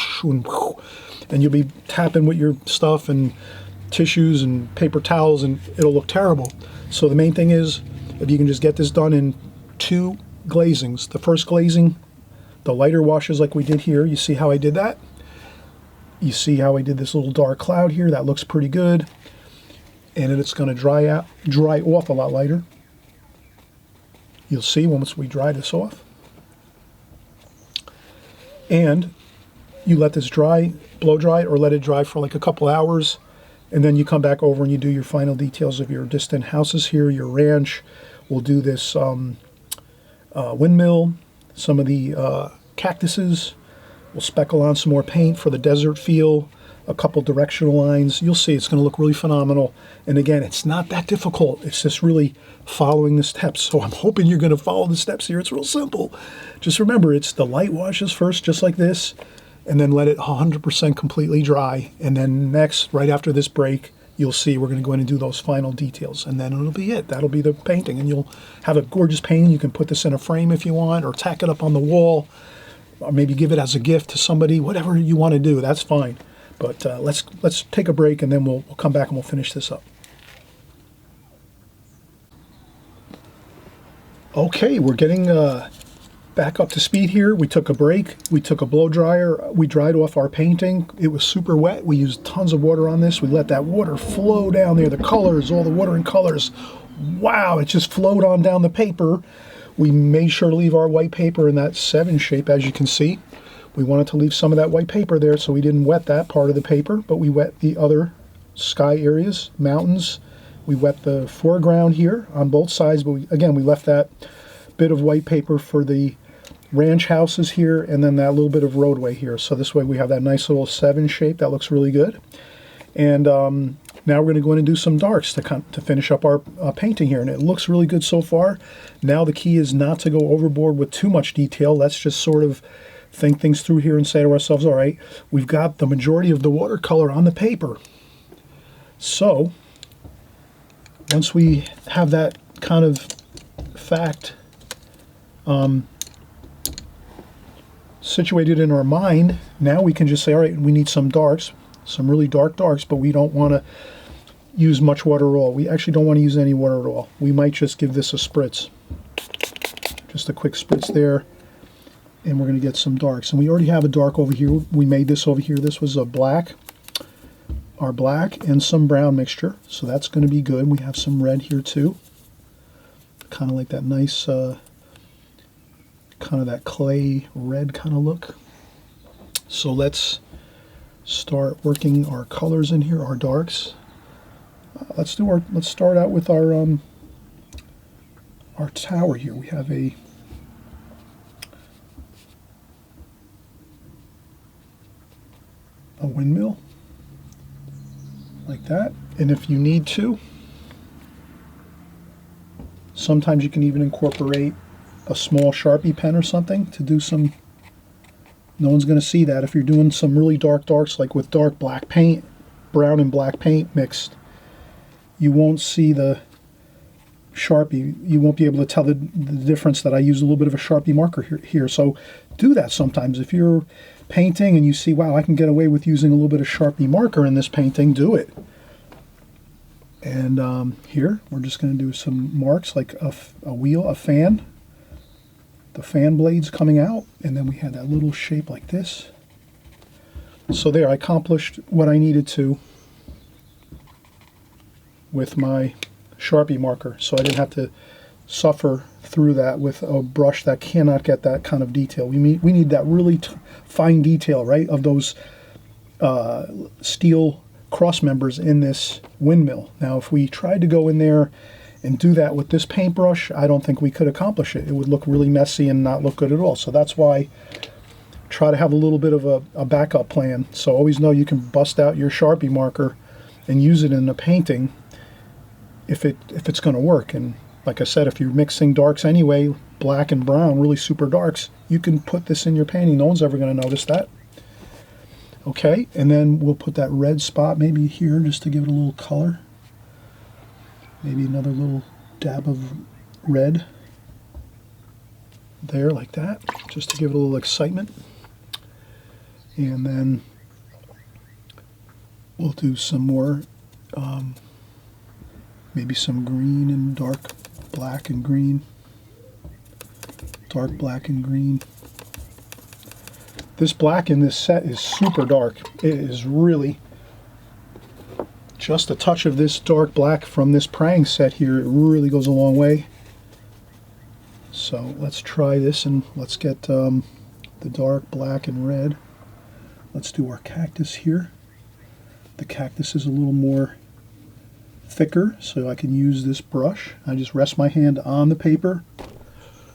you'll be tapping with your stuff and tissues and paper towels, and it'll look terrible. So the main thing is, if you can just get this done in 2 glazings. The first glazing, the lighter washes like we did here. You see how I did that? You see how I did this little dark cloud here? That looks pretty good. And it's going to dry off a lot lighter. You'll see once we dry this off. And you let this dry, blow dry it, or let it dry for like a couple hours, and then you come back over and you do your final details of your distant houses here, your ranch. We'll do this windmill, some of the cactuses. We'll speckle on some more paint for the desert feel, a couple directional lines. You'll see it's going to look really phenomenal. And again, it's not that difficult. It's just really following the steps. So I'm hoping you're going to follow the steps here. It's real simple. Just remember, it's the light washes first, just like this, and then let it 100% completely dry. And then next, right after this break, you'll see we're going to go in and do those final details. And then it'll be it. That'll be the painting. And you'll have a gorgeous painting. You can put this in a frame if you want, or tack it up on the wall, or maybe give it as a gift to somebody. Whatever you want to do, that's fine. But let's take a break, and then we'll come back and we'll finish this up. Okay, we're getting back up to speed here. We took a break. We took a blow dryer. We dried off our painting. It was super wet. We used tons of water on this. We let that water flow down there. The colors, all the water and colors. Wow, it just flowed on down the paper. We made sure to leave our white paper in that 7 shape, as you can see. We wanted to leave some of that white paper there so we didn't wet that part of the paper, but we wet the other sky areas, mountains. We wet the foreground here on both sides, but again, we left that bit of white paper for the ranch houses here and then that little bit of roadway here. So this way we have that nice little 7 shape. That looks really good. And now we're going to go in and do some darks to finish up our painting here. And it looks really good so far. Now the key is not to go overboard with too much detail. Let's just sort of think things through here and say to ourselves, all right, we've got the majority of the watercolor on the paper. So once we have that kind of fact situated in our mind, now we can just say, all right, we need some darks, some really dark darks, but we don't want to use much water at all. We actually don't want to use any water at all. We might just give this a spritz. Just a quick spritz there, and we're going to get some darks. And we already have a dark over here. We made this over here. This was a black, our black and some brown mixture, so that's going to be good. We have some red here too, kind of like that nice kind of that clay red kind of look. So let's start working our colors in here, our darks. Let's start out with our tower here. We have a windmill like that. And if you need to, sometimes you can even incorporate a small Sharpie pen or something to do some, no one's going to see that. If you're doing some really dark darks, like with dark black paint, brown and black paint mixed, you won't see the Sharpie. You won't be able to tell the difference that I use a little bit of a Sharpie marker here. So do that sometimes. If you're painting and you see, wow, I can get away with using a little bit of Sharpie marker in this painting, do it. And here, we're just going to do some marks like a wheel, a fan, the fan blades coming out, and then we had that little shape like this. So there, I accomplished what I needed to with my Sharpie marker, so I didn't have to suffer through that with a brush that cannot get that kind of detail. We need that really fine detail, right, of those steel cross members in this windmill. Now, if we tried to go in there and do that with this paintbrush, I don't think we could accomplish it. It would look really messy and not look good at all. So that's why try to have a little bit of a backup plan. So always know you can bust out your Sharpie marker and use it in a painting if it's going to work. And like I said, if you're mixing darks anyway, black and brown, really super darks, you can put this in your painting. No one's ever going to notice that. Okay, and then we'll put that red spot maybe here just to give it a little color. Maybe another little dab of red there like that, just to give it a little excitement. And then we'll do some more, maybe some green and dark black and green, dark black and green. This black in this set is super dark. It is really just a touch of this dark black from this Prang set here. It really goes a long way. So let's try this and let's get the dark black and red. Let's do our cactus here. The cactus is a little more thicker, so I can use this brush. I just rest my hand on the paper.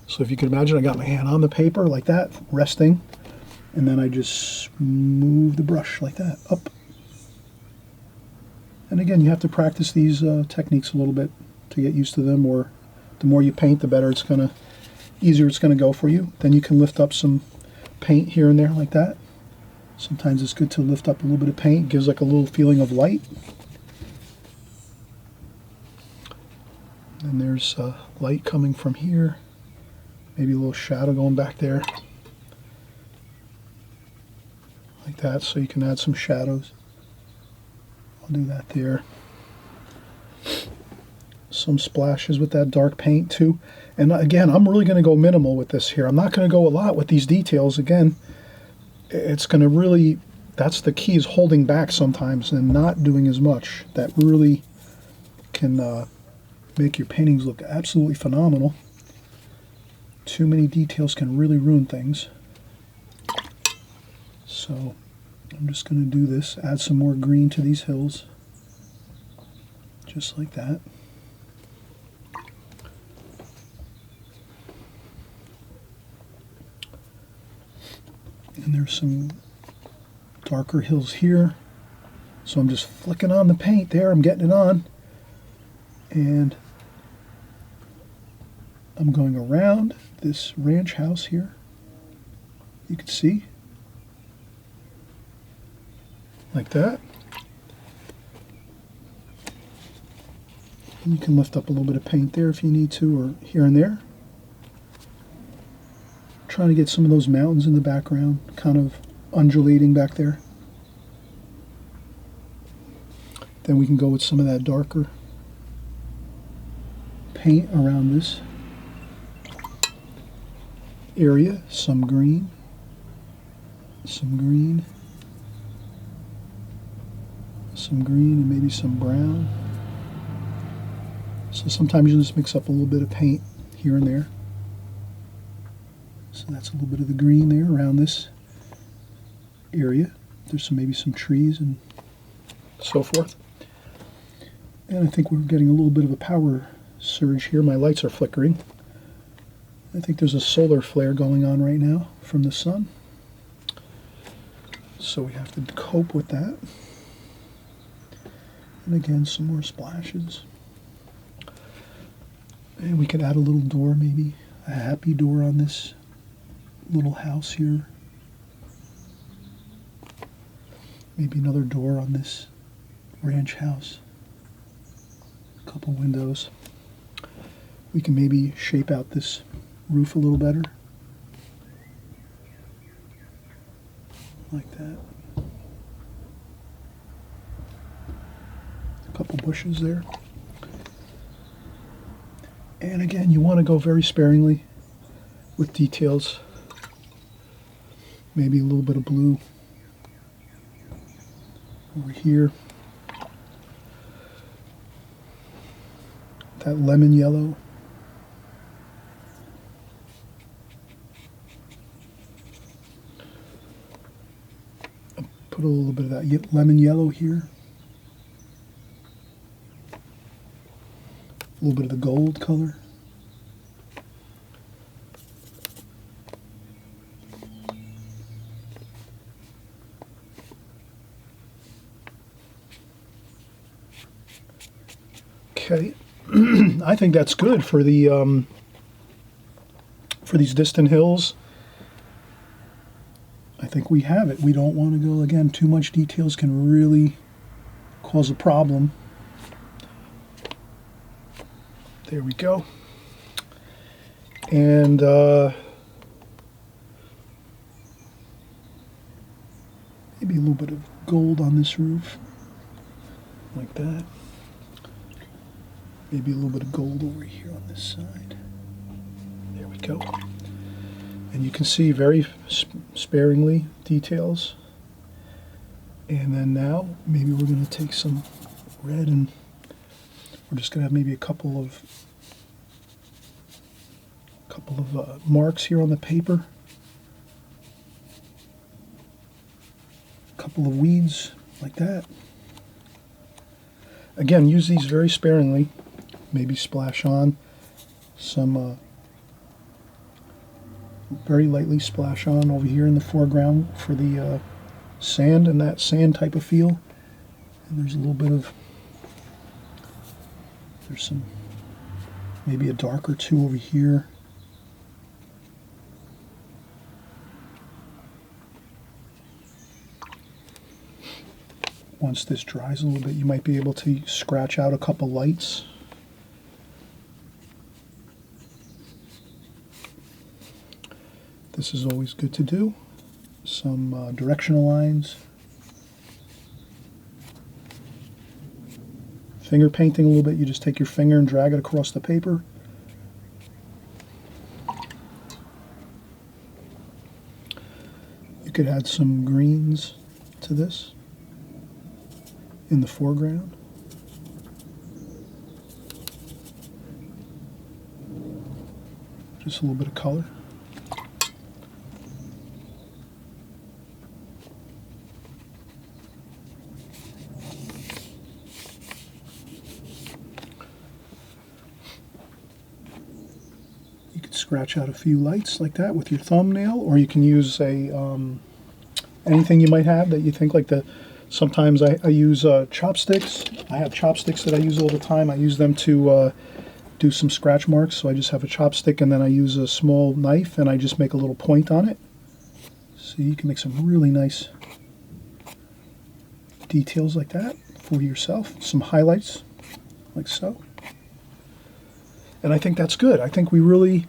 So if you can imagine, I got my hand on the paper like that, resting. And then I just move the brush like that, up. And again, you have to practice these techniques a little bit to get used to them, or the more you paint, the better easier it's gonna go for you. Then you can lift up some paint here and there like that. Sometimes it's good to lift up a little bit of paint. It gives like a little feeling of light. And there's light coming from here. Maybe a little shadow going back there. Like that, so you can add some shadows. I'll do that there. Some splashes with that dark paint too. And again, I'm really going to go minimal with this here. I'm not going to go a lot with these details. Again, it's going to really, that's the key, is holding back sometimes and not doing as much. That really can make your paintings look absolutely phenomenal. Too many details can really ruin things. So I'm just going to do this, add some more green to these hills, just like that. And there's some darker hills here. So I'm just flicking on the paint there, I'm getting it on. And I'm going around this ranch house here. You can see. Like that. And you can lift up a little bit of paint there if you need to, or here and there. Trying to get some of those mountains in the background, kind of undulating back there. Then we can go with some of that darker paint around this area. Some green, some green, some green, and maybe some brown. So sometimes you just mix up a little bit of paint here and there. So that's a little bit of the green there around this area. There's maybe some trees and so forth. And I think we're getting a little bit of a power surge here. My lights are flickering. I think there's a solar flare going on right now from the sun. So we have to cope with that. And again, some more splashes. And we could add a little door, maybe a happy door on this little house here. Maybe another door on this ranch house. A couple windows. We can maybe shape out this roof a little better. Like that. A couple bushes there. And again, you want to go very sparingly with details. Maybe a little bit of blue over here. That lemon yellow. Put a little bit of that lemon yellow here. A little bit of the gold color. Okay, I think that's good for the for these distant hills. I think we have it. We don't want to go, again, too much details can really cause a problem. There we go. And maybe a little bit of gold on this roof, like that. Maybe a little bit of gold over here on this side. There we go. And you can see very sparingly details. And then now, maybe we're going to take some red and we're just going to have maybe a couple of marks here on the paper. A couple of weeds like that. Again, use these very sparingly. Maybe splash on some, very lightly splash on over here in the foreground for the sand and that sand type of feel. And there's a little bit of, there's some, maybe a dark or two over here. Once this dries a little bit, you might be able to scratch out a couple lights. This is always good to do. Some directional lines. Finger painting a little bit, you just take your finger and drag it across the paper. You could add some greens to this in the foreground. Just a little bit of color. You could scratch out a few lights like that with your thumbnail, or you can use a anything you might have that you think like the. Sometimes I use chopsticks. I have chopsticks that I use all the time. I use them to do some scratch marks. So I just have a chopstick and then I use a small knife and I just make a little point on it. So you can make some really nice details like that for yourself. Some highlights like so. And I think that's good. I think we really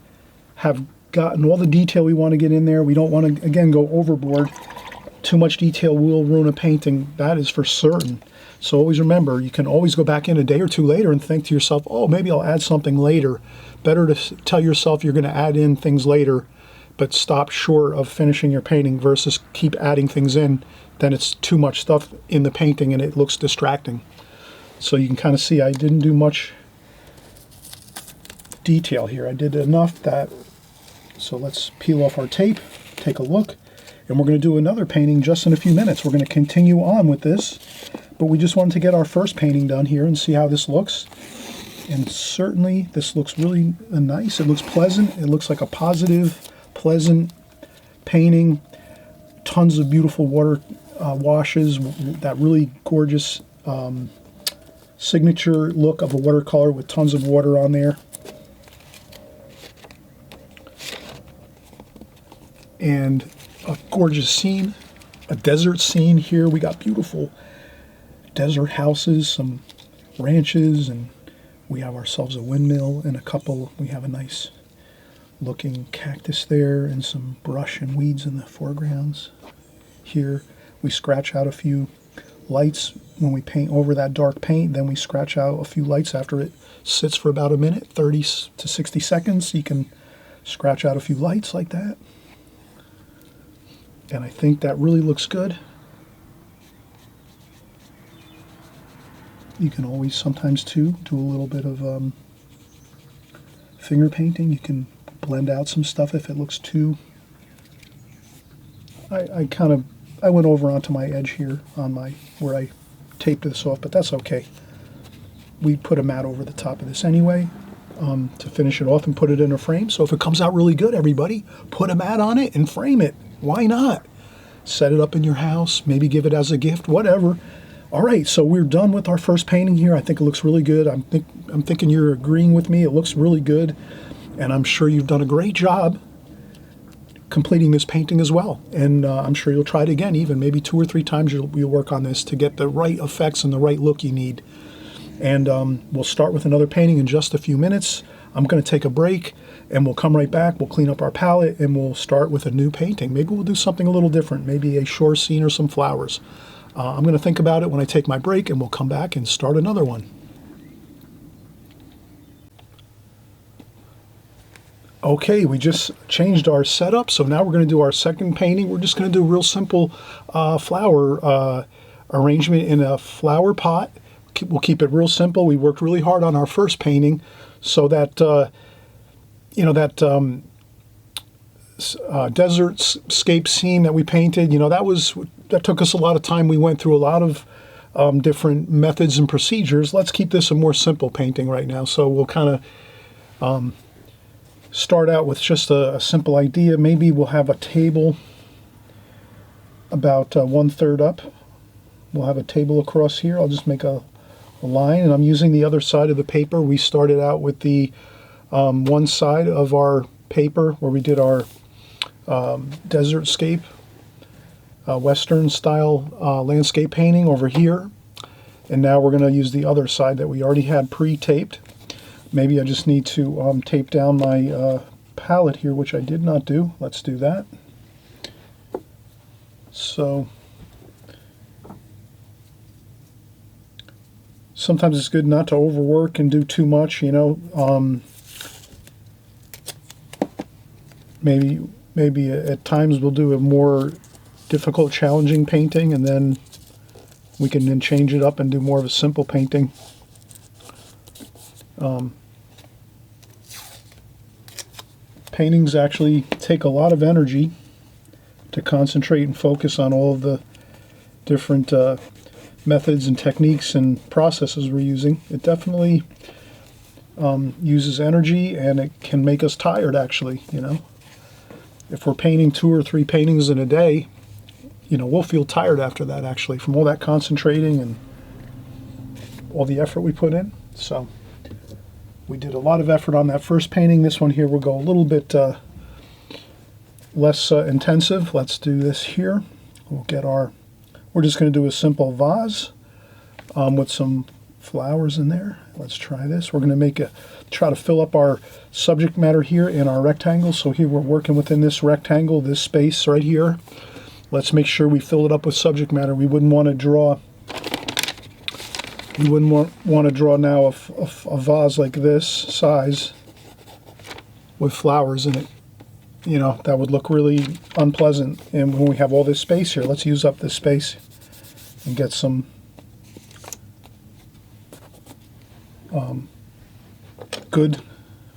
have gotten all the detail we want to get in there. We don't want to, again, go overboard. Too much detail will ruin a painting, that is for certain. So always remember, you can always go back in a day or two later and think to yourself, oh, maybe I'll add something later. Better to tell yourself you're going to add in things later, but stop short of finishing your painting versus keep adding things in. Then it's too much stuff in the painting and it looks distracting. So you can kind of see I didn't do much detail here. I did enough that, so let's peel off our tape, take a look. And we're going to do another painting just in a few minutes. We're going to continue on with this, but we just wanted to get our first painting done here and see how this looks. And certainly this looks really nice. It looks pleasant. It looks like a positive, pleasant painting. Tons of beautiful water washes, that really gorgeous signature look of a watercolor with tons of water on there. And a gorgeous scene, a desert scene here. We got beautiful desert houses, some ranches, and we have ourselves a windmill and a couple. We have a nice looking cactus there and some brush and weeds in the foregrounds. Here we scratch out a few lights when we paint over that dark paint. Then we scratch out a few lights after it sits for about a minute, 30 to 60 seconds. You can scratch out a few lights like that. And I think that really looks good. You can always sometimes too do a little bit of finger painting. You can blend out some stuff if it looks too. I went over onto my edge here on my where I taped this off, but that's okay. We put a mat over the top of this anyway to finish it off and put it in a frame. So if it comes out really good, everybody, put a mat on it and frame it. Why not? Set it up in your house, maybe give it as a gift, whatever. All right, so we're done with our first painting here. I think it looks really good. I'm thinking you're agreeing with me. It looks really good, and I'm sure you've done a great job completing this painting as well. And I'm sure you'll try it again, even maybe 2 or 3 times you'll work on this to get the right effects and the right look you need. And we'll start with another painting in just a few minutes. I'm going to take a break, and we'll come right back. We'll clean up our palette, and we'll start with a new painting. Maybe we'll do something a little different, maybe a shore scene or some flowers. I'm going to think about it when I take my break, and we'll come back and start another one. Okay, we just changed our setup, so now we're going to do our second painting. We're just going to do a real simple flower arrangement in a flower pot. We'll keep it real simple. We worked really hard on our first painting, so that desertscape scene that we painted, that took us a lot of time. We went through a lot of different methods and procedures. Let's keep this a more simple painting right now. So we'll kind of start out with just a simple idea. Maybe we'll have a table about 1/3 up. We'll have a table across here. I'll just make a line, and I'm using the other side of the paper. We started out with the one side of our paper where we did our desertscape, Western style landscape painting over here. And now we're going to use the other side that we already had pre-taped. Maybe I just need to tape down my palette here, which I did not do. Let's do that. So sometimes it's good not to overwork and do too much, Maybe at times we'll do a more difficult, challenging painting, and then we can then change it up and do more of a simple painting. Paintings actually take a lot of energy to concentrate and focus on all of the different methods and techniques and processes we're using. It definitely uses energy, and it can make us tired, actually. If we're painting 2 or 3 paintings in a day, we'll feel tired after that, actually, from all that concentrating and all the effort we put in. So we did a lot of effort on that first painting. This one here will go a little bit less intensive. Let's do this here. We're just going to do a simple vase with some flowers in there. Let's try this. We're going to try to fill up our subject matter here in our rectangle. So here we're working within this rectangle, this space right here. Let's make sure we fill it up with subject matter. We wouldn't want to draw now a vase like this size with flowers in it. That would look really unpleasant. And when we have all this space here, let's use up this space and get some good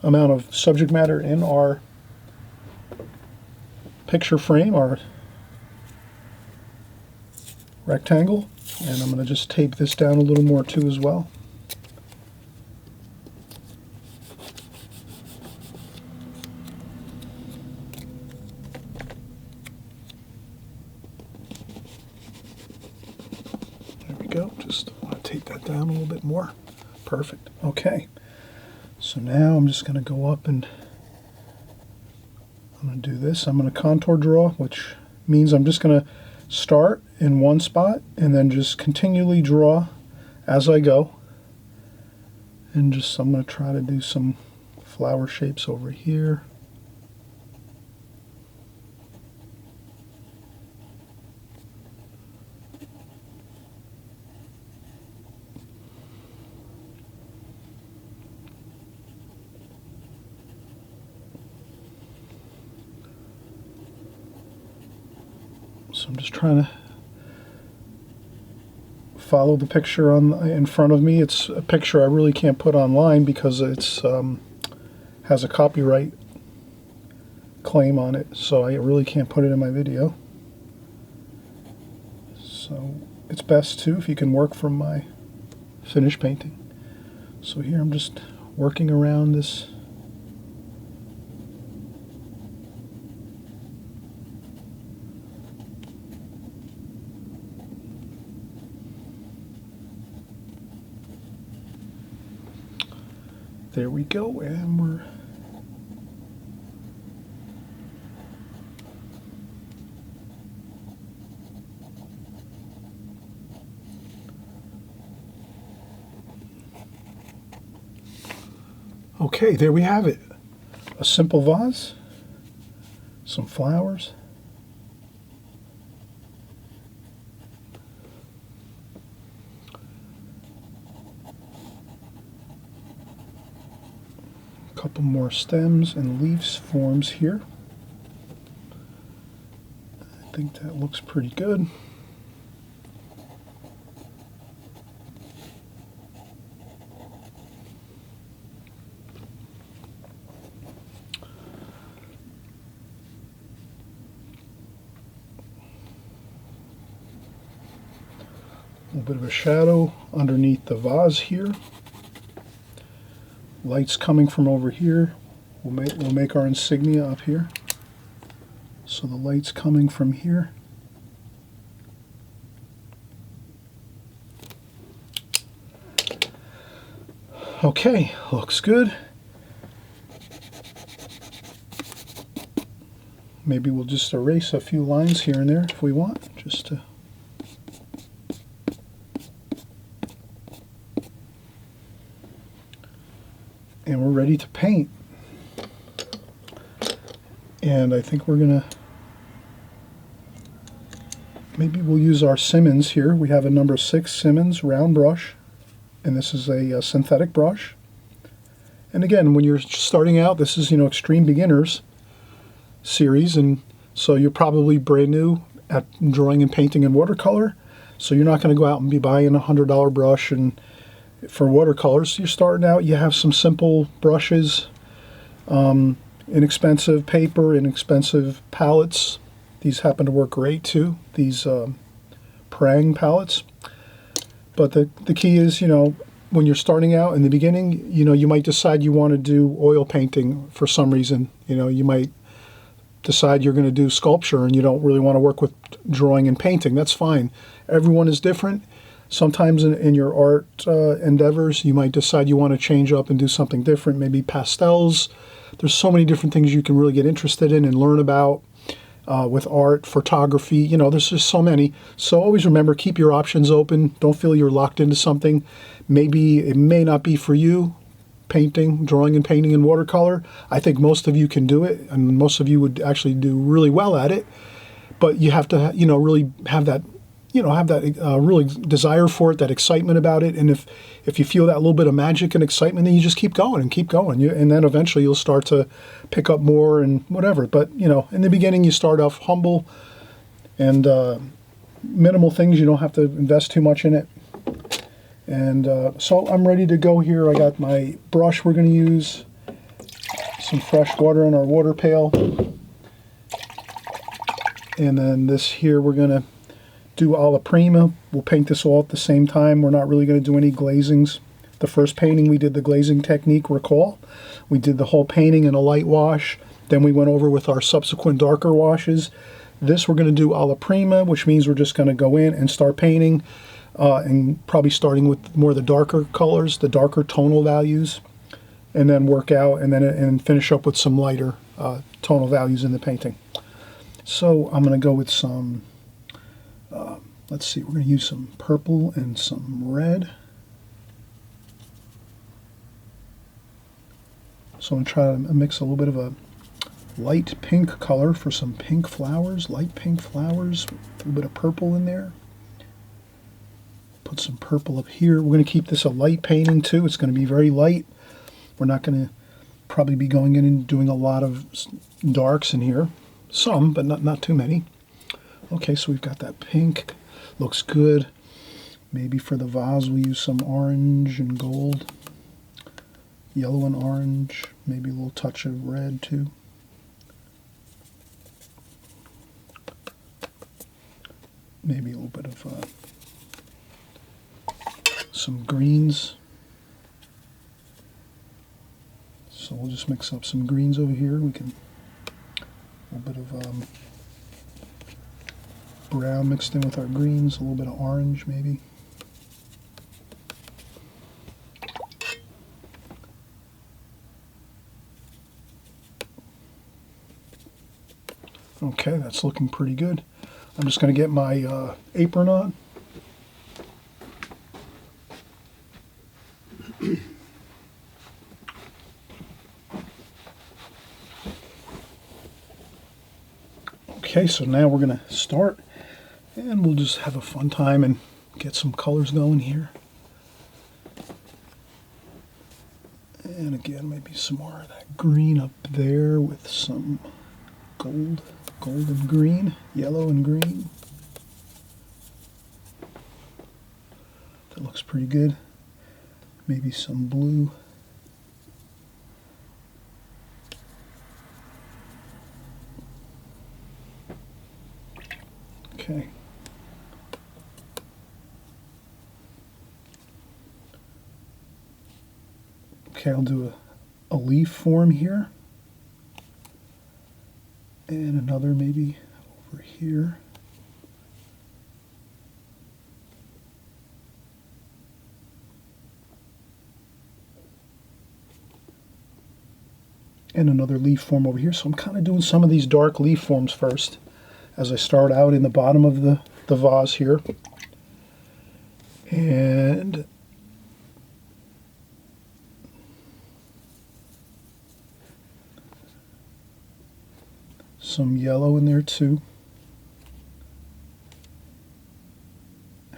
amount of subject matter in our picture frame, our rectangle. And I'm going to just tape this down a little more too as well. There we go. Just want to tape that down a little bit more. Perfect. Okay. So now I'm just going to go up and I'm going to do this. I'm going to contour draw, which means I'm just going to start in one spot and then just continually draw as I go. And I'm going to try to do some flower shapes over here. So I'm just trying to follow the picture in front of me. It's a picture I really can't put online because it's has a copyright claim on it, so I really can't put it in my video. So it's best too if you can work from my finished painting. So here I'm just working around this. There we go, and we're okay, there we have it. A simple vase, some flowers, couple more stems and leaves forms here. I think that looks pretty good. A little bit of a shadow underneath the vase here. Lights coming from over here. We'll make our insignia up here. So the light's coming from here. Okay, looks good. Maybe we'll just erase a few lines here and there if we want, just to and we're ready to paint. And I think we're gonna, maybe we'll use our Simmons here. We have a number 6 Simmons round brush, and this is a synthetic brush. And again, when you're starting out, this is, Extreme Beginners series, and so you're probably brand new at drawing and painting in watercolor, so you're not going to go out and be buying a $100 brush and for watercolors. You're starting out, you have some simple brushes, inexpensive paper, inexpensive palettes. These happen to work great too, these prang palettes. But the key is, when you're starting out in the beginning, you might decide you want to do oil painting for some reason. You might decide you're going to do sculpture and you don't really want to work with drawing and painting. That's fine. Everyone is different. Sometimes in your art endeavors, you might decide you want to change up and do something different, maybe pastels. There's so many different things you can really get interested in and learn about with art, photography. There's just so many. So always remember, keep your options open. Don't feel you're locked into something. Maybe it may not be for you, painting, drawing and painting in watercolor. I think most of you can do it, and most of you would actually do really well at it. But you have to, really have that, really desire for it, that excitement about it. And if you feel that little bit of magic and excitement, then you just keep going and keep going. And then eventually you'll start to pick up more and whatever. But, in the beginning you start off humble and minimal things. You don't have to invest too much in it. And so I'm ready to go here. I got my brush we're going to use, some fresh water in our water pail. And then this here we're going to do alla prima. We'll paint this all at the same time. We're not really going to do any glazings. The first painting we did the glazing technique, recall. We did the whole painting in a light wash. Then we went over with our subsequent darker washes. This we're going to do alla prima, which means we're just going to go in and start painting. And probably starting with more of the darker colors, the darker tonal values, and then work out and finish up with some lighter tonal values in the painting. So I'm going to go with some, let's see, we're going to use some purple and some red. So I'm going to try to mix a little bit of a light pink color for some pink flowers, light pink flowers, a little bit of purple in there. Put some purple up here. We're going to keep this a light painting too. It's going to be very light. We're not going to probably be going in and doing a lot of darks in here. Some, but not too many. Okay, so we've got that pink. Looks good. Maybe for the vase we use some orange and gold. Yellow and orange. Maybe a little touch of red too. Maybe a little bit of some greens. So we'll just mix up some greens over here. We can, a little bit of brown mixed in with our greens, a little bit of orange maybe. Okay, that's looking pretty good. I'm just going to get my apron on. Okay, so now we're going to start, and we'll just have a fun time and get some colors going here. And again, maybe some more of that green up there with some gold and green, yellow and green. That looks pretty good. Maybe some blue. Okay. Okay, I'll do a leaf form here. And another maybe over here. And another leaf form over here. So I'm kind of doing some of these dark leaf forms first as I start out in the bottom of the vase here. And some yellow in there too.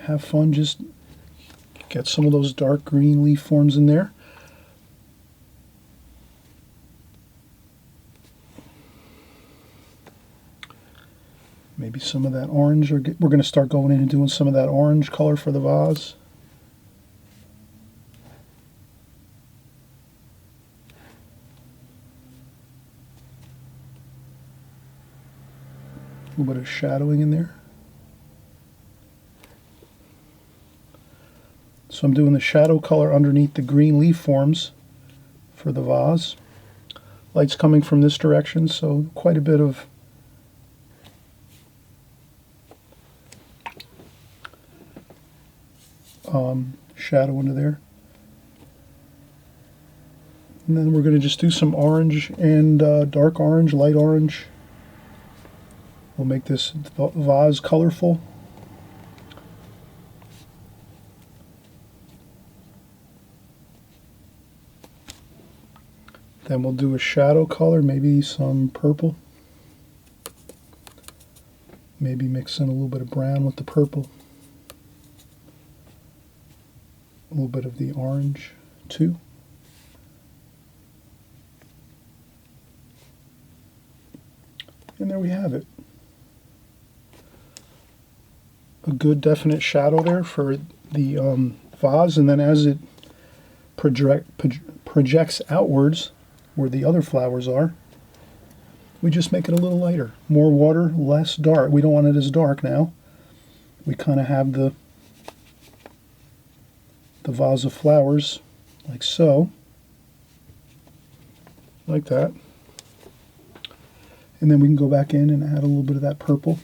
Have fun, just get some of those dark green leaf forms in there. Maybe some of that orange, or we're going to start going in and doing some of that orange color for the vase. bit of shadowing in there. So I'm doing the shadow color underneath the green leaf forms for the vase. Light's coming from this direction, so quite a bit of shadow into there. And then we're going to just do some orange and dark orange, light orange. We'll make this vase colorful. Then we'll do a shadow color, maybe some purple. Maybe mix in a little bit of brown with the purple. A little bit of the orange too. And there we have it. A good definite shadow there for the vase, and then as it projects outwards where the other flowers are, we just make it a little lighter. More water, less dark. We don't want it as dark now. We kind of have the vase of flowers like so, like that. And then we can go back in and add a little bit of that purple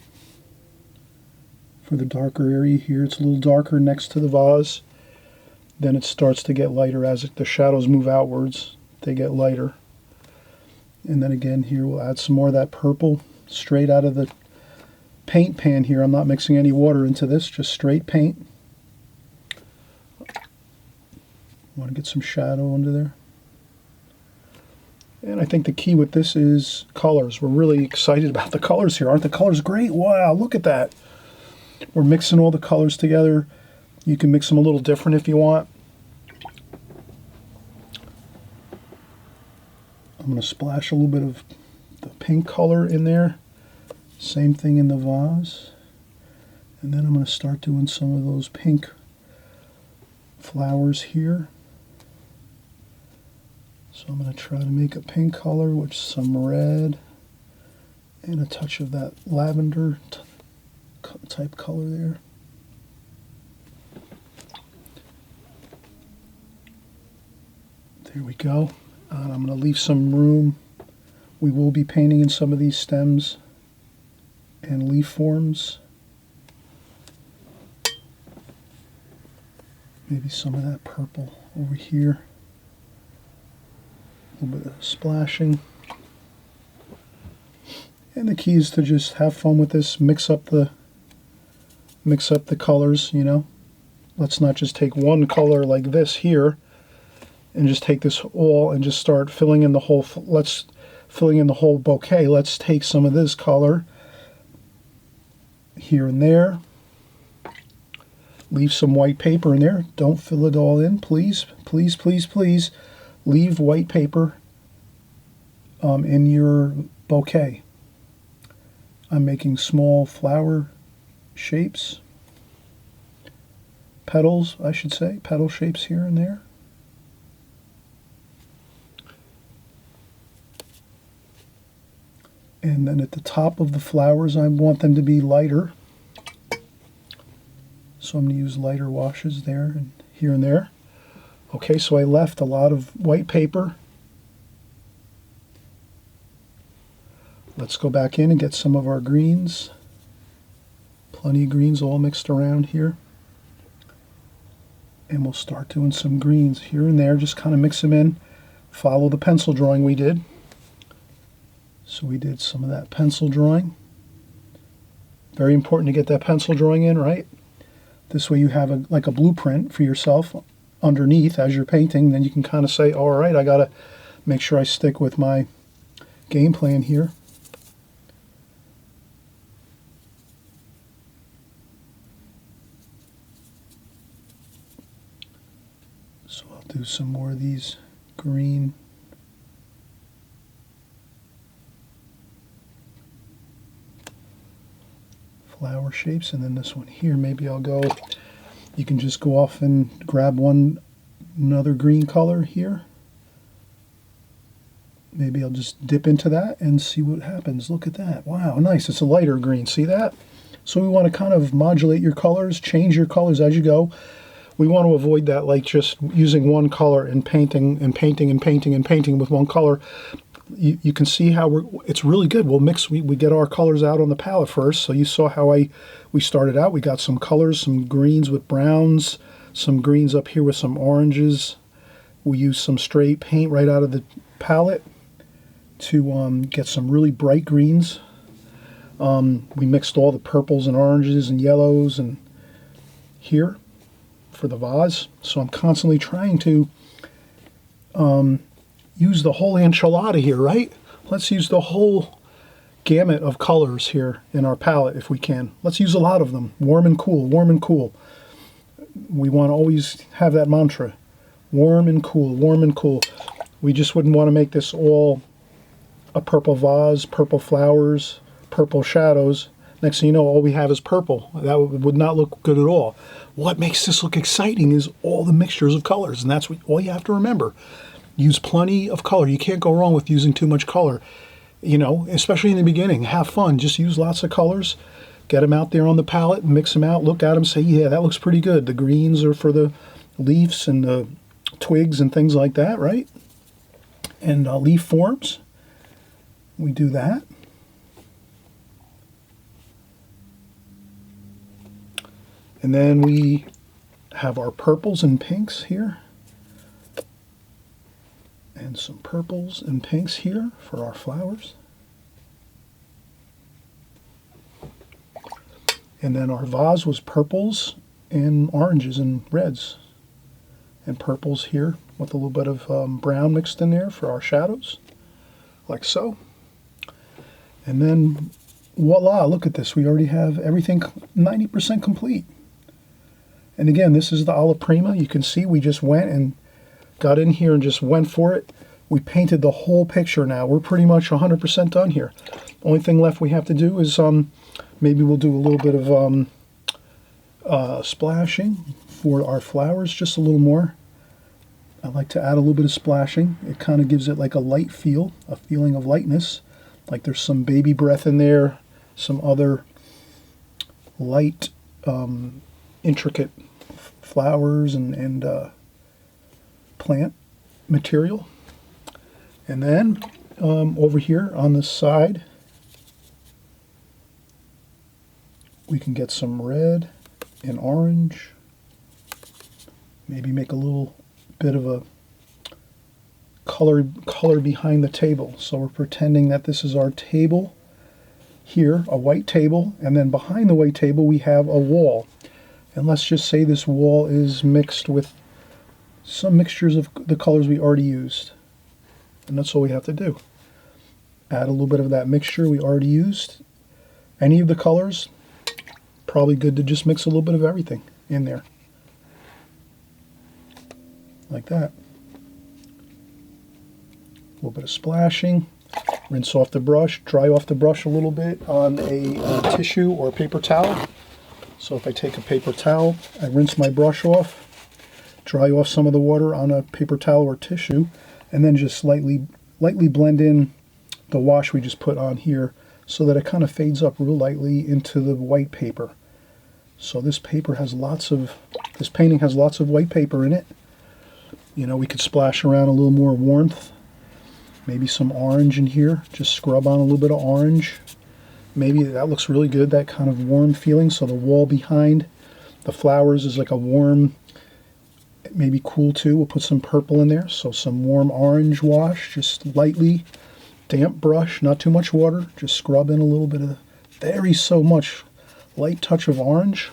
for the darker area here. It's a little darker next to the vase. Then it starts to get lighter as the shadows move outwards. They get lighter. And then again here we'll add some more of that purple straight out of the paint pan here. I'm not mixing any water into this, just straight paint. Want to get some shadow under there. And I think the key with this is colors. We're really excited about the colors here. Aren't the colors great? Wow, look at that. We're mixing all the colors together. You can mix them a little different if you want. I'm going to splash a little bit of the pink color in there. Same thing in the vase. And then I'm going to start doing some of those pink flowers here. So I'm going to try to make a pink color with some red and a touch of that lavender type color there. There we go. And I'm going to leave some room. We will be painting in some of these stems and leaf forms. Maybe some of that purple over here. A little bit of splashing. And the key is to just have fun with this, mix up the colors, you know. Let's not just take one color like this here and just take this all and just start filling in the whole bouquet. Let's take some of this color here and there. Leave some white paper in there. Don't fill it all in, please. Please, please, please. Leave white paper in your bouquet. I'm making small flower shapes, petals, I should say, petal shapes here and there. And then at the top of the flowers, I want them to be lighter. So I'm going to use lighter washes there and here and there. Okay, so I left a lot of white paper. Let's go back in and get some of our greens. Plenty of greens all mixed around here. And we'll start doing some greens here and there. Just kind of mix them in. Follow the pencil drawing we did. So we did some of that pencil drawing. Very important to get that pencil drawing in, right? This way you have like a blueprint for yourself underneath as you're painting. Then you can kind of say, all right, I got to make sure I stick with my game plan here. So I'll do some more of these green flower shapes, and then this one here, maybe I'll go, you can just go off and grab another green color here. Maybe I'll just dip into that and see what happens. Look at that. Wow, nice. It's a lighter green. See that? So we want to kind of modulate your colors, change your colors as you go. We want to avoid that, like just using one color and painting and painting and painting and painting with one color. You can see how it's really good. We'll mix, we get our colors out on the palette first. So you saw how we started out. We got some colors, some greens with browns, some greens up here with some oranges. We use some straight paint right out of the palette to get some really bright greens. We mixed all the purples and oranges and yellows and here for the vase. So I'm constantly trying to use the whole enchilada here, right? Let's use the whole gamut of colors here in our palette if we can. Let's use a lot of them. Warm and cool, warm and cool. We want to always have that mantra. Warm and cool, warm and cool. We just wouldn't want to make this all a purple vase, purple flowers, purple shadows. Next thing you know, all we have is purple. That would not look good at all. What makes this look exciting is all the mixtures of colors, and that's all you have to remember. Use plenty of color. You can't go wrong with using too much color. You know, especially in the beginning. Have fun. Just use lots of colors. Get them out there on the palette, mix them out, look at them, say, yeah, that looks pretty good. The greens are for the leaves and the twigs and things like that, right? And leaf forms. We do that. And then we have our purples and pinks here. And some purples and pinks here for our flowers. And then our vase was purples and oranges and reds. And purples here with a little bit of brown mixed in there for our shadows, like so. And then voila, look at this. We already have everything 90% complete. And again, this is the alla prima. You can see we just went and got in here and just went for it. We painted the whole picture now. We're pretty much 100% done here. Only thing left we have to do is maybe we'll do a little bit of splashing for our flowers, just a little more. I like to add a little bit of splashing. It kind of gives it like a light feel, a feeling of lightness. Like there's some baby breath in there, some other light, intricate flowers and plant material. And then over here on the side, we can get some red and orange. Maybe make a little bit of a color behind the table. So we're pretending that this is our table here, a white table, and then behind the white table we have a wall. And let's just say this wall is mixed with some mixtures of the colors we already used. And that's all we have to do. Add a little bit of that mixture we already used. Any of the colors, probably good to just mix a little bit of everything in there. Like that. A little bit of splashing. Rinse off the brush, dry off the brush a little bit on a tissue or a paper towel. So if I take a paper towel, I rinse my brush off, dry off some of the water on a paper towel or tissue, and then just lightly blend in the wash we just put on here so that it kind of fades up real lightly into the white paper. So this paper has this painting has lots of white paper in it. You know, we could splash around a little more warmth. Maybe some orange in here. Just scrub on a little bit of orange. Maybe that looks really good, that kind of warm feeling. So the wall behind the flowers is like a warm, maybe cool too. We'll put some purple in there. So some warm orange wash, just lightly. Damp brush, not too much water. Just scrub in a little bit of, so much light touch of orange.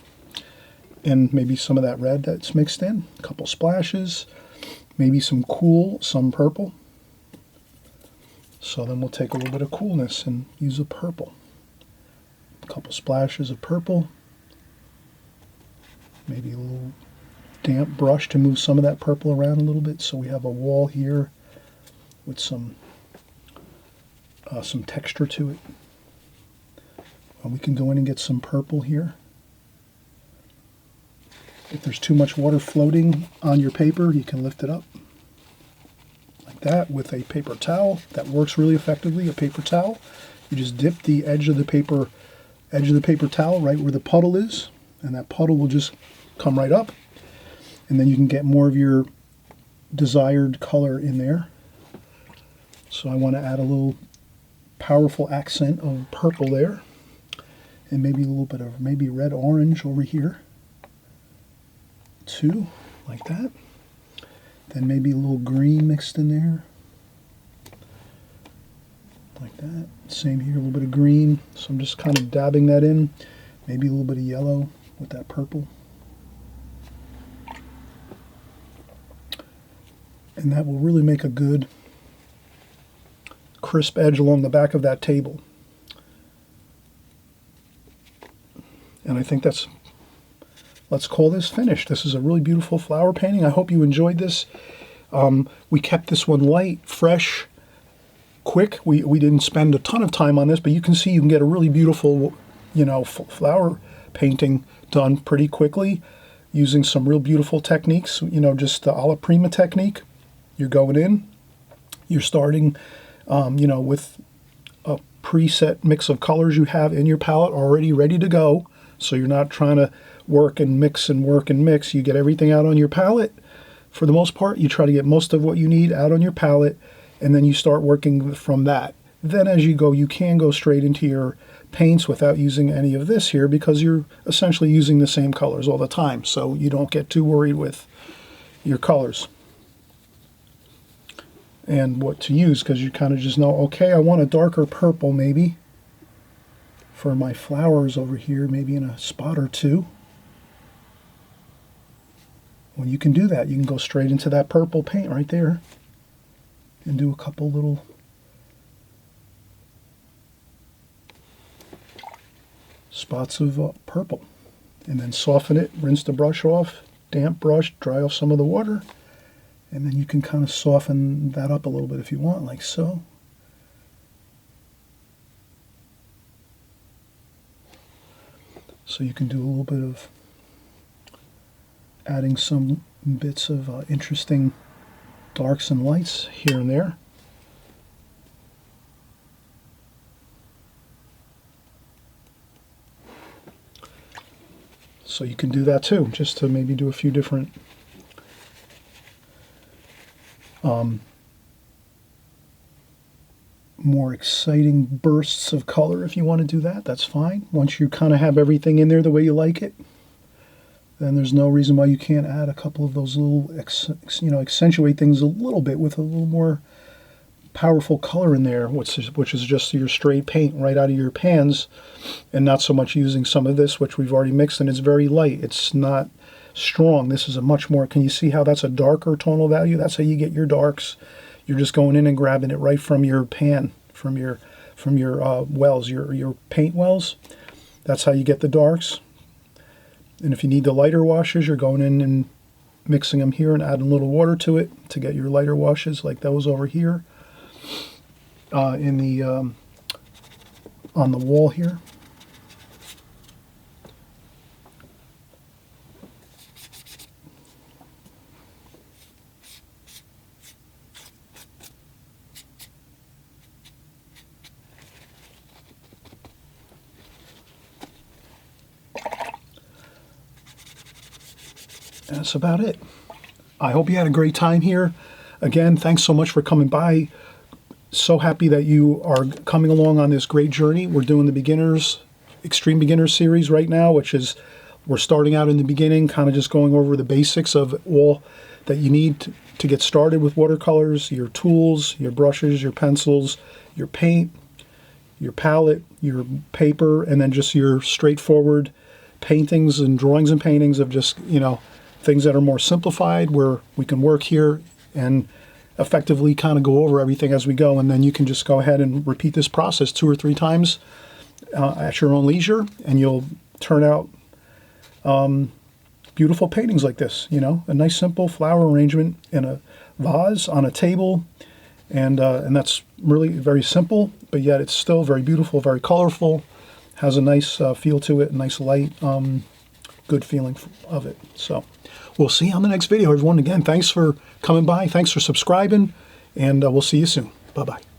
And maybe some of that red that's mixed in. A couple splashes. Maybe some purple. So then we'll take a little bit of coolness and use a purple. A couple splashes of purple. Maybe a little damp brush to move some of that purple around a little bit. So we have a wall here with some texture to it. And we can go in and get some purple here. If there's too much water floating on your paper, you can lift it up like that with a paper towel. That works really effectively, a paper towel. You just dip the edge of the paper towel right where the puddle is, and that puddle will just come right up, and then you can get more of your desired color in there. So I want to add a little powerful accent of purple there, and maybe a little bit of maybe red orange over here too, like that. Then maybe a little green mixed in there, like that. Same here, a little bit of green. So I'm just kind of dabbing that in. Maybe a little bit of yellow with that purple. And that will really make a good crisp edge along the back of that table. And I think that's, let's call this finished. This is a really beautiful flower painting. I hope you enjoyed this. We kept this one light, fresh, quick. We didn't spend a ton of time on this, but you can see you can get a really beautiful, flower painting done pretty quickly using some real beautiful techniques, just the alla prima technique. You're going in, you're starting, with a preset mix of colors you have in your palette already ready to go. So you're not trying to work and mix and work and mix. You get everything out on your palette. For the most part, you try to get most of what you need out on your palette, and then you start working from that. Then as you go, you can go straight into your paints without using any of this here, because you're essentially using the same colors all the time, so you don't get too worried with your colors and what to use, because you kind of just know, okay, I want a darker purple maybe for my flowers over here, maybe in a spot or two. When you can do that, you can go straight into that purple paint right there and do a couple little spots of purple, and then soften it, rinse the brush off, damp brush, dry off some of the water, and then you can kind of soften that up a little bit if you want, like so. So you can do a little bit of adding some bits of interesting darks and lights here and there. So you can do that too, just to maybe do a few different more exciting bursts of color. If you want to do that, that's fine. Once you kind of have everything in there the way you like it, then there's no reason why you can't add a couple of those little, accentuate things a little bit with a little more powerful color in there, which is just your straight paint right out of your pans, and not so much using some of this, which we've already mixed, and it's very light. It's not strong. This is a much more, can you see how that's a darker tonal value? That's how you get your darks. You're just going in and grabbing it right from your pan, from your wells, your paint wells. That's how you get the darks. And if you need the lighter washes, you're going in and mixing them here and adding a little water to it to get your lighter washes, like those over here in the on the wall here. That's about it. I hope you had a great time here. Again, thanks so much for coming by. So happy that you are coming along on this great journey. We're doing the Extreme Beginners series right now, which is, we're starting out in the beginning, kind of just going over the basics of all that you need to get started with watercolors, your tools, your brushes, your pencils, your paint, your palette, your paper, and then just your straightforward paintings and drawings and paintings of just, things that are more simplified, where we can work here and effectively kind of go over everything as we go, and then you can just go ahead and repeat this process 2 or 3 times at your own leisure, and you'll turn out beautiful paintings like this. A nice simple flower arrangement in a vase on a table, and that's really very simple, but yet it's still very beautiful, very colorful, has a nice feel to it, a nice light, good feeling of it. So we'll see you on the next video, everyone. Again, thanks for coming by. Thanks for subscribing. and we'll see you soon. Bye-bye.